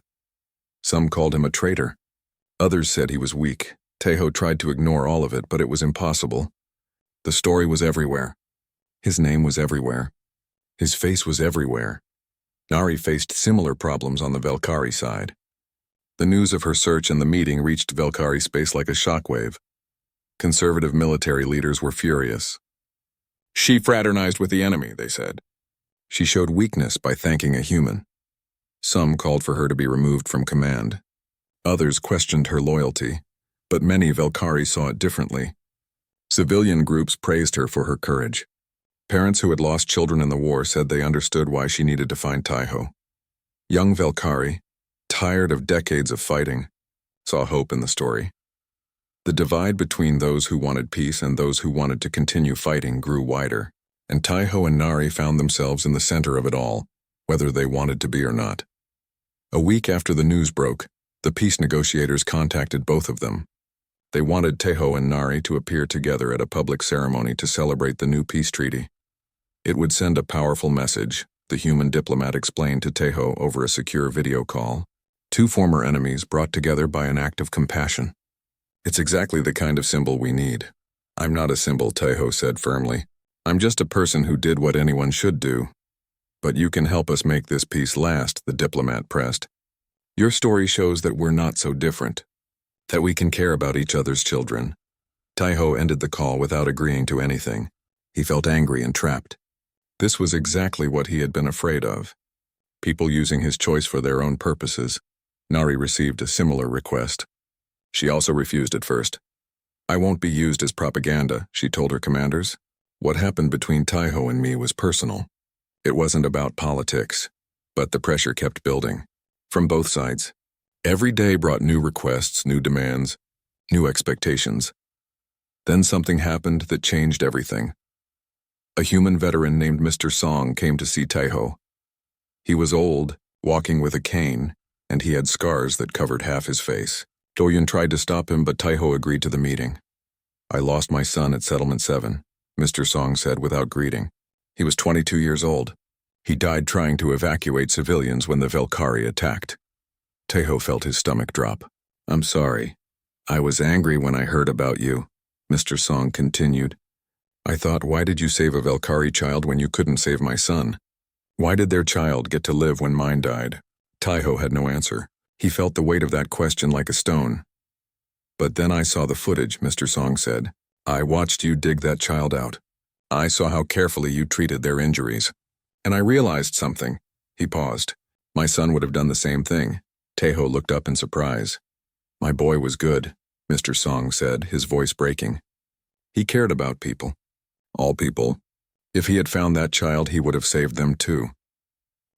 Some called him a traitor. Others said he was weak. Taiho tried to ignore all of it, but it was impossible. The story was everywhere. His name was everywhere. His face was everywhere. Nari faced similar problems on the Velkari side. The news of her search and the meeting reached Velkari space like a shockwave. Conservative military leaders were furious. She fraternized with the enemy, they said. She showed weakness by thanking a human. Some called for her to be removed from command. Others questioned her loyalty, but many Velkari saw it differently. Civilian groups praised her for her courage. Parents who had lost children in the war said they understood why she needed to find Taiho. Young Velkari, tired of decades of fighting, saw hope in the story. The divide between those who wanted peace and those who wanted to continue fighting grew wider, and Taiho and Nari found themselves in the center of it all, whether they wanted to be or not. A week after the news broke, the peace negotiators contacted both of them. They wanted Taiho and Nari to appear together at a public ceremony to celebrate the new peace treaty. It would send a powerful message, the human diplomat explained to Taiho over a secure video call. Two former enemies brought together by an act of compassion. It's exactly the kind of symbol we need. I'm not a symbol, Taiho said firmly. I'm just a person who did what anyone should do. But you can help us make this peace last, the diplomat pressed. Your story shows that we're not so different, that we can care about each other's children. Taiho ended the call without agreeing to anything. He felt angry and trapped. This was exactly what he had been afraid of. People using his choice for their own purposes. Nari received a similar request. She also refused at first. I won't be used as propaganda, she told her commanders. What happened between Taiho and me was personal. It wasn't about politics, but the pressure kept building. From both sides. Every day brought new requests, new demands, new expectations. Then something happened that changed everything. A human veteran named Mr. Song came to see Taiho. He was old, walking with a cane, and he had scars that covered half his face. Doyun tried to stop him, but Taiho agreed to the meeting. I lost my son at Settlement 7, Mr. Song said without greeting. He was 22 years old. He died trying to evacuate civilians when the Velkari attacked. Taiho felt his stomach drop. I'm sorry. I was angry when I heard about you, Mr. Song continued. I thought, why did you save a Velkari child when you couldn't save my son? Why did their child get to live when mine died? Taiho had no answer. He felt the weight of that question like a stone. But then I saw the footage, Mr. Song said. I watched you dig that child out. I saw how carefully you treated their injuries. And I realized something. He paused. My son would have done the same thing. Taiho looked up in surprise. My boy was good, Mr. Song said, his voice breaking. He cared about people. All people. If he had found that child, he would have saved them too.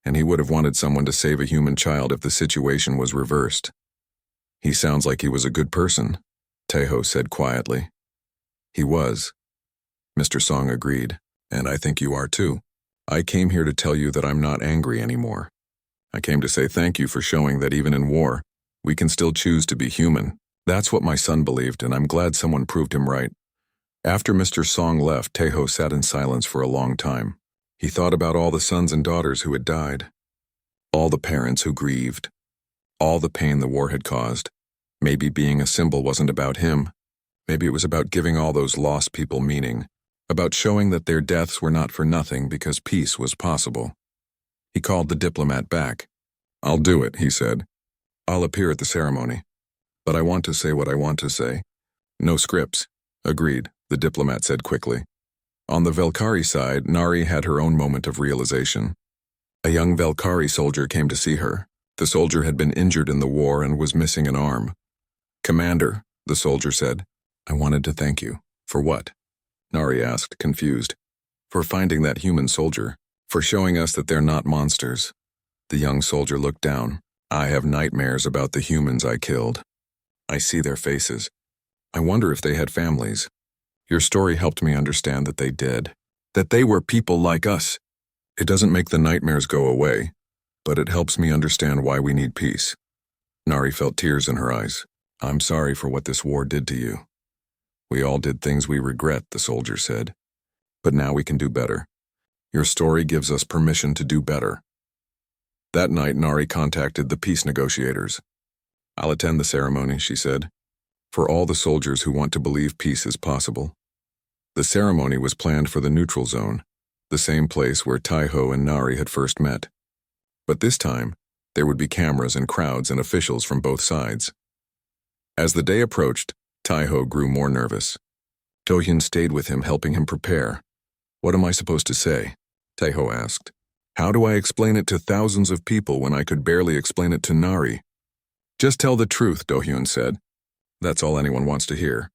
And he would have wanted someone to save a human child if the situation was reversed. He sounds like he was a good person, Taiho said quietly. He was. Mr. Song agreed, and I think you are too. I came here to tell you that I'm not angry anymore. I came to say thank you for showing that even in war, we can still choose to be human. That's what my son believed, and I'm glad someone proved him right. After Mr. Song left, Taiho sat in silence for a long time. He thought about all the sons and daughters who had died, all the parents who grieved, all the pain the war had caused. Maybe being a symbol wasn't about him. Maybe it was about giving all those lost people meaning, about showing that their deaths were not for nothing because peace was possible. He called the diplomat back. I'll do it, he said. I'll appear at the ceremony. But I want to say what I want to say. No scripts. Agreed, the diplomat said quickly. On the Velkari side, Nari had her own moment of realization. A young Velkari soldier came to see her. The soldier had been injured in the war and was missing an arm. Commander, the soldier said, I wanted to thank you. For what? Nari asked, confused. For finding that human soldier. For showing us that they're not monsters. The young soldier looked down. I have nightmares about the humans I killed. I see their faces. I wonder if they had families. Your story helped me understand that they did. That they were people like us. It doesn't make the nightmares go away, but it helps me understand why we need peace. Nari felt tears in her eyes. I'm sorry for what this war did to you. We all did things we regret, the soldier said. But now we can do better. Your story gives us permission to do better. That night, Nari contacted the peace negotiators. I'll attend the ceremony, she said, for all the soldiers who want to believe peace is possible. The ceremony was planned for the neutral zone, the same place where Taiho and Nari had first met. But this time, there would be cameras and crowds and officials from both sides. As the day approached, Taiho grew more nervous. Dohyun stayed with him, helping him prepare. What am I supposed to say? Taiho asked. How do I explain it to thousands of people when I could barely explain it to Nari? Just tell the truth, Dohyun said. That's all anyone wants to hear.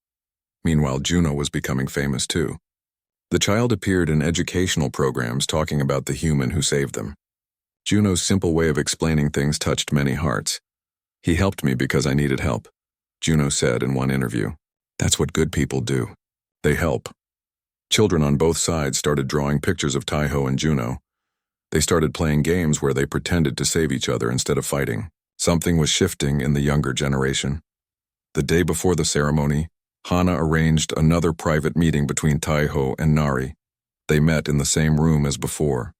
Meanwhile, Juno was becoming famous too. The child appeared in educational programs talking about the human who saved them. Juno's simple way of explaining things touched many hearts. He helped me because I needed help, Juno said in one interview. That's what good people do. They help. Children on both sides started drawing pictures of Taiho and Juno. They started playing games where they pretended to save each other instead of fighting. Something was shifting in the younger generation. The day before the ceremony, Hana arranged another private meeting between Taiho and Nari. They met in the same room as before.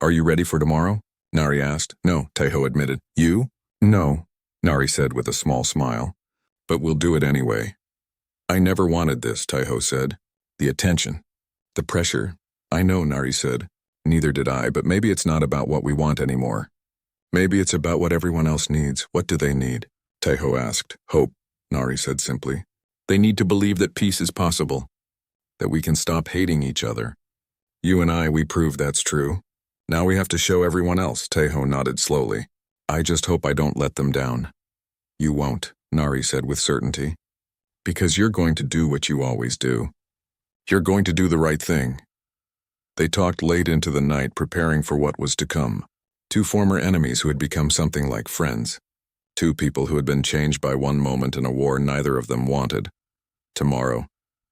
Are you ready for tomorrow? Nari asked. No, Taiho admitted. You? No, Nari said with a small smile. But we'll do it anyway. I never wanted this, Taiho said. The attention. The pressure. I know, Nari said. Neither did I, but maybe it's not about what we want anymore. Maybe it's about what everyone else needs. What do they need? Taiho asked. Hope, Nari said simply. They need to believe that peace is possible, that we can stop hating each other. You and I, we proved that's true. Now we have to show everyone else, Taiho nodded slowly. I just hope I don't let them down. You won't, Nari said with certainty. Because you're going to do what you always do. You're going to do the right thing. They talked late into the night, preparing for what was to come. Two former enemies who had become something like friends. Two people who had been changed by one moment in a war neither of them wanted. Tomorrow,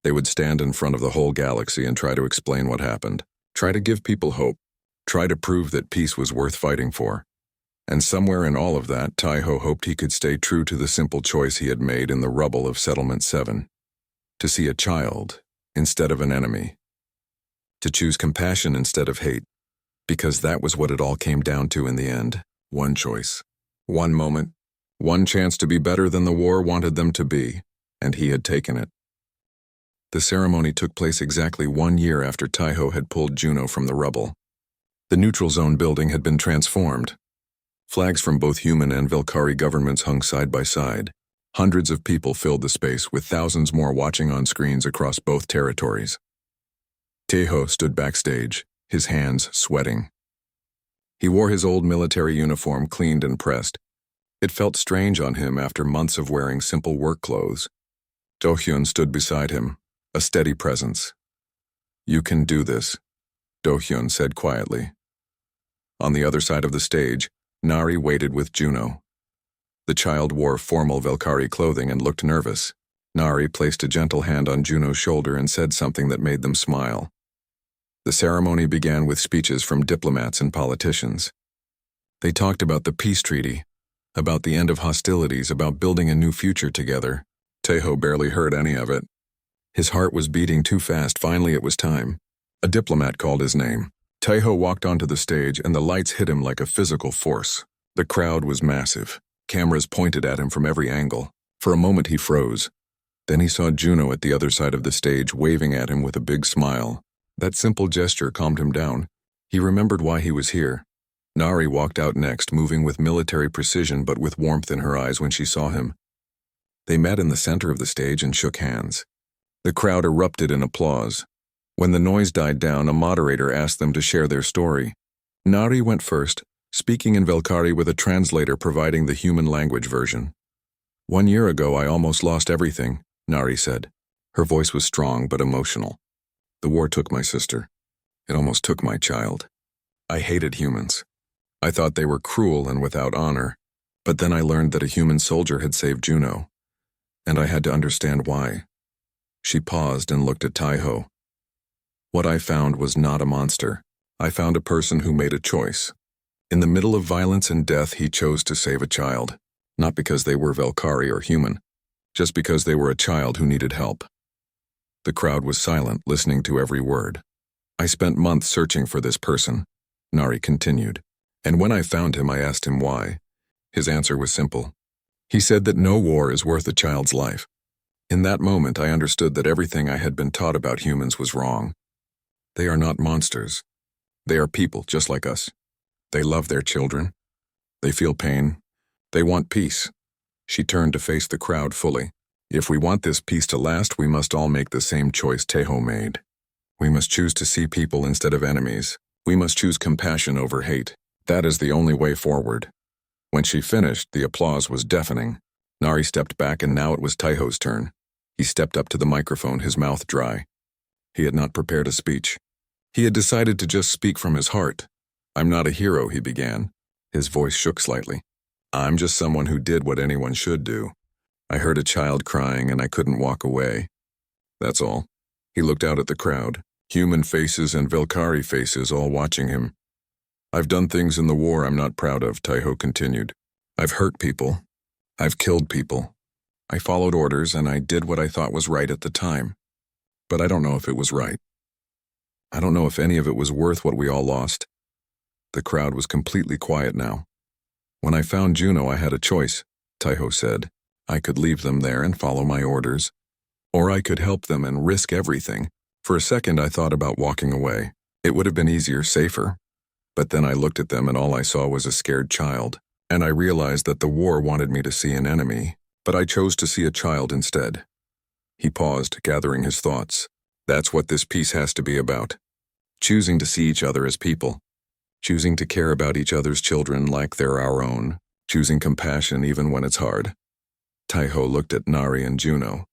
they would stand in front of the whole galaxy and try to explain what happened. Try to give people hope. Try to prove that peace was worth fighting for. And somewhere in all of that, Taiho hoped he could stay true to the simple choice he had made in the rubble of Settlement 7. To see a child instead of an enemy. To choose compassion instead of hate. Because that was what it all came down to in the end. One choice. One moment. One chance to be better than the war wanted them to be. And he had taken it. The ceremony took place exactly 1 year after Taiho had pulled Juno from the rubble. The neutral zone building had been transformed. Flags from both human and Velkari governments hung side by side. Hundreds of people filled the space, with thousands more watching on screens across both territories. Taiho stood backstage, his hands sweating. He wore his old military uniform cleaned and pressed. It felt strange on him after months of wearing simple work clothes. Do-hyun stood beside him, a steady presence. You can do this, Do-hyun said quietly. On the other side of the stage, Nari waited with Juno. The child wore formal Velkari clothing and looked nervous. Nari placed a gentle hand on Juno's shoulder and said something that made them smile. The ceremony began with speeches from diplomats and politicians. They talked about the peace treaty, about the end of hostilities, about building a new future together. Taiho barely heard any of it. His heart was beating too fast. Finally, it was time. A diplomat called his name. Taiho walked onto the stage and the lights hit him like a physical force. The crowd was massive. Cameras pointed at him from every angle. For a moment he froze. Then he saw Juno at the other side of the stage waving at him with a big smile. That simple gesture calmed him down. He remembered why he was here. Nari walked out next, moving with military precision but with warmth in her eyes when she saw him. They met in the center of the stage and shook hands. The crowd erupted in applause. When the noise died down, a moderator asked them to share their story. Nari went first, speaking in Velkari with a translator providing the human language version. 1 year ago, I almost lost everything, Nari said. Her voice was strong but emotional. The war took my sister. It almost took my child. I hated humans. I thought they were cruel and without honor, but then I learned that a human soldier had saved Juno, and I had to understand why. She paused and looked at Taiho. What I found was not a monster. I found a person who made a choice. In the middle of violence and death, he chose to save a child, not because they were Velkari or human, just because they were a child who needed help. The crowd was silent, listening to every word. I spent months searching for this person, Nari continued, and when I found him, I asked him why. His answer was simple. He said that no war is worth a child's life. In that moment, I understood that everything I had been taught about humans was wrong. They are not monsters. They are people just like us. They love their children. They feel pain. They want peace. She turned to face the crowd fully. If we want this peace to last, we must all make the same choice Taiho made. We must choose to see people instead of enemies. We must choose compassion over hate. That is the only way forward. When she finished, the applause was deafening. Nari stepped back and now it was Taiho's turn. He stepped up to the microphone, his mouth dry. He had not prepared a speech. He had decided to just speak from his heart. I'm not a hero, he began. His voice shook slightly. I'm just someone who did what anyone should do. I heard a child crying and I couldn't walk away. That's all. He looked out at the crowd, human faces and Velkari faces all watching him. I've done things in the war I'm not proud of, Taiho continued. I've hurt people. I've killed people. I followed orders and I did what I thought was right at the time. But I don't know if it was right. I don't know if any of it was worth what we all lost. The crowd was completely quiet now. When I found Juno, I had a choice, Taiho said. I could leave them there and follow my orders. Or I could help them and risk everything. For a second, I thought about walking away. It would have been easier, safer. But then I looked at them and all I saw was a scared child. And I realized that the war wanted me to see an enemy, but I chose to see a child instead. He paused, gathering his thoughts. That's what this piece has to be about. Choosing to see each other as people. Choosing to care about each other's children like they're our own. Choosing compassion even when it's hard. Taiho looked at Nari and Juno.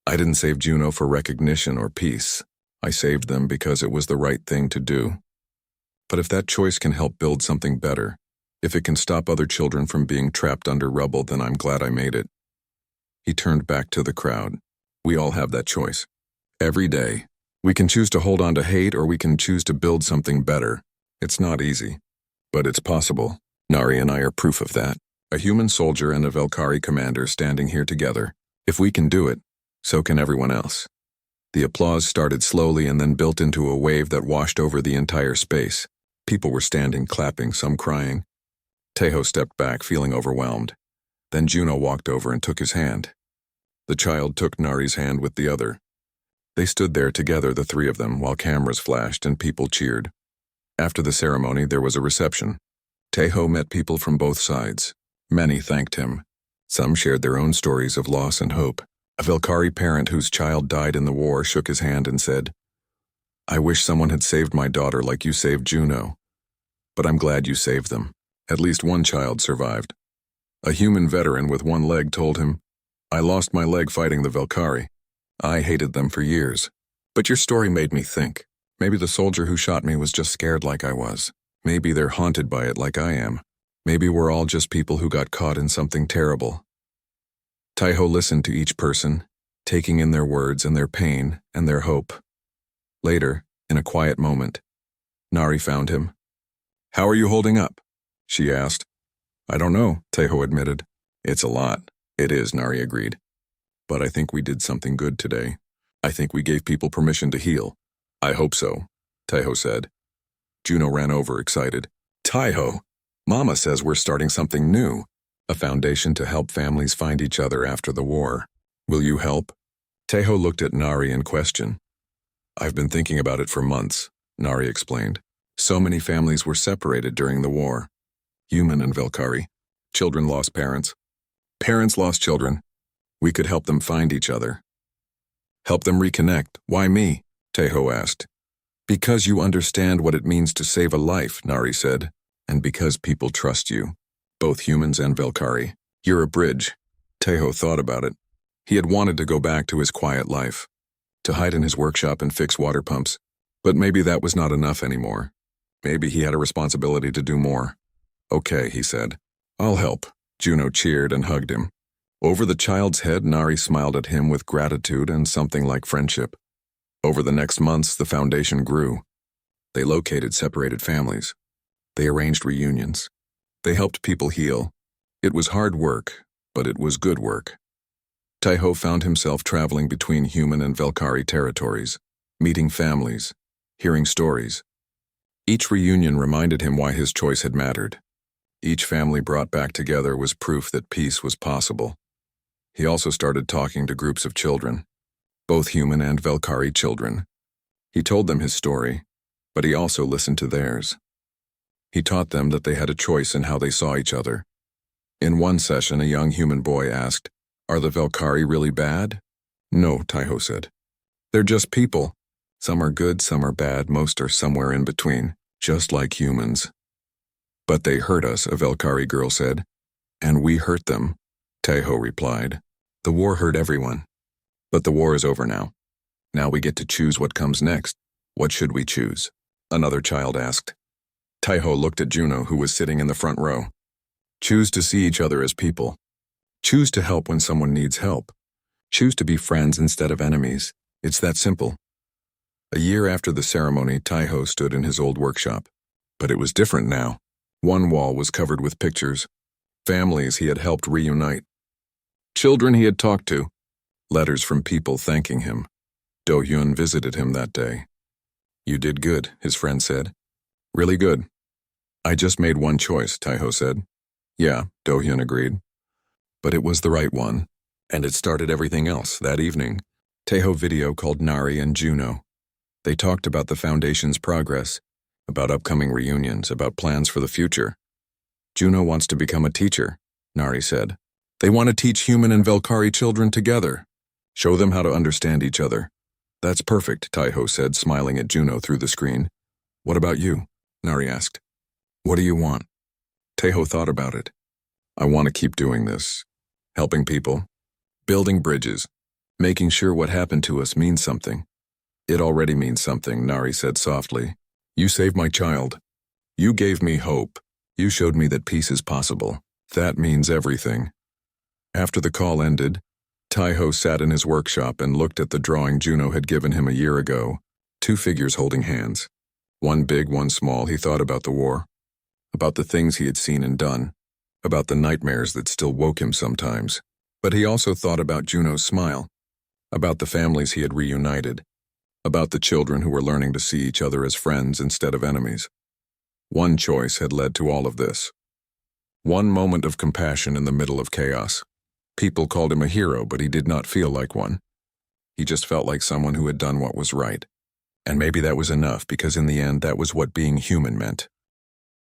I didn't save Juno for recognition or peace. I saved them because it was the right thing to do. But if that choice can help build something better, if it can stop other children from being trapped under rubble, then I'm glad I made it. He turned back to the crowd. We all have that choice. Every day. We can choose to hold on to hate or we can choose to build something better. It's not easy. But it's possible. Nari and I are proof of that. A human soldier and a Velkari commander standing here together. If we can do it, so can everyone else. The applause started slowly and then built into a wave that washed over the entire space. People were standing, clapping, some crying. Taiho stepped back, feeling overwhelmed. Then Juno walked over and took his hand. The child took Nari's hand with the other. They stood there together, the three of them, while cameras flashed and people cheered. After the ceremony, there was a reception. Taiho met people from both sides. Many thanked him. Some shared their own stories of loss and hope. A Velkari parent whose child died in the war shook his hand and said, I wish someone had saved my daughter like you saved Juno. But I'm glad you saved them. At least one child survived. A human veteran with one leg told him, I lost my leg fighting the Velkari. I hated them for years. But your story made me think. Maybe the soldier who shot me was just scared like I was. Maybe they're haunted by it like I am. Maybe we're all just people who got caught in something terrible. Taiho listened to each person, taking in their words and their pain and their hope. Later, in a quiet moment, Nari found him. How are you holding up? She asked. I don't know, Taiho admitted. It's a lot. It is, Nari agreed. But I think we did something good today. I think we gave people permission to heal. I hope so, Taiho said. Juno ran over, excited. Taiho, Mama says we're starting something new. A foundation to help families find each other after the war. Will you help? Taiho looked at Nari in question. I've been thinking about it for months, Nari explained. So many families were separated during the war. Human and Velkari. Children lost parents. Parents lost children. We could help them find each other. Help them reconnect. Why me? Taiho asked. Because you understand what it means to save a life, Nari said. And because people trust you. Both humans and Velkari. You're a bridge. Taiho thought about it. He had wanted to go back to his quiet life. To hide in his workshop and fix water pumps. But maybe that was not enough anymore. Maybe he had a responsibility to do more. Okay, he said. I'll help. Juno cheered and hugged him. Over the child's head, Nari smiled at him with gratitude and something like friendship. Over the next months, the foundation grew. They located separated families. They arranged reunions. They helped people heal. It was hard work, but it was good work. Taiho found himself traveling between human and Velkari territories, meeting families, hearing stories. Each reunion reminded him why his choice had mattered. Each family brought back together was proof that peace was possible. He also started talking to groups of children, both human and Velkari children. He told them his story, but he also listened to theirs. He taught them that they had a choice in how they saw each other. In one session, a young human boy asked, Are the Velkari really bad? No, Taiho said. They're just people. Some are good, some are bad, most are somewhere in between, just like humans. But they hurt us, a Velkari girl said. And we hurt them, Taiho replied. The war hurt everyone. But the war is over now. Now we get to choose what comes next. What should we choose? Another child asked. Taiho looked at Juno, who was sitting in the front row. Choose to see each other as people. Choose to help when someone needs help. Choose to be friends instead of enemies. It's that simple. A year after the ceremony, Taiho stood in his old workshop. But it was different now. One wall was covered with pictures. Families he had helped reunite. Children he had talked to. Letters from people thanking him. Do-hyun visited him that day. "You did good," his friend said. "Really good." "I just made one choice," Taiho said. "Yeah," Do-hyun agreed. But it was the right one, and it started everything else. That evening, Taiho video called Nari and Juno. They talked about the Foundation's progress, about upcoming reunions, about plans for the future. "Juno wants to become a teacher," Nari said. "They want to teach human and Velkari children together. Show them how to understand each other." "That's perfect," Taiho said, smiling at Juno through the screen. "What about you?" Nari asked. "What do you want?" Taiho thought about it. "I want to keep doing this. Helping people. Building bridges. Making sure what happened to us means something." "It already means something," Nari said softly. "You saved my child. You gave me hope. You showed me that peace is possible. That means everything." After the call ended, Taiho sat in his workshop and looked at the drawing Juno had given him a year ago. Two figures holding hands. One big, one small. He thought about the war. About the things he had seen and done. About the nightmares that still woke him sometimes. But he also thought about Juno's smile. About the families he had reunited. About the children who were learning to see each other as friends instead of enemies. One choice had led to all of this. One moment of compassion in the middle of chaos. People called him a hero, but he did not feel like one. He just felt like someone who had done what was right. And maybe that was enough, because in the end, that was what being human meant.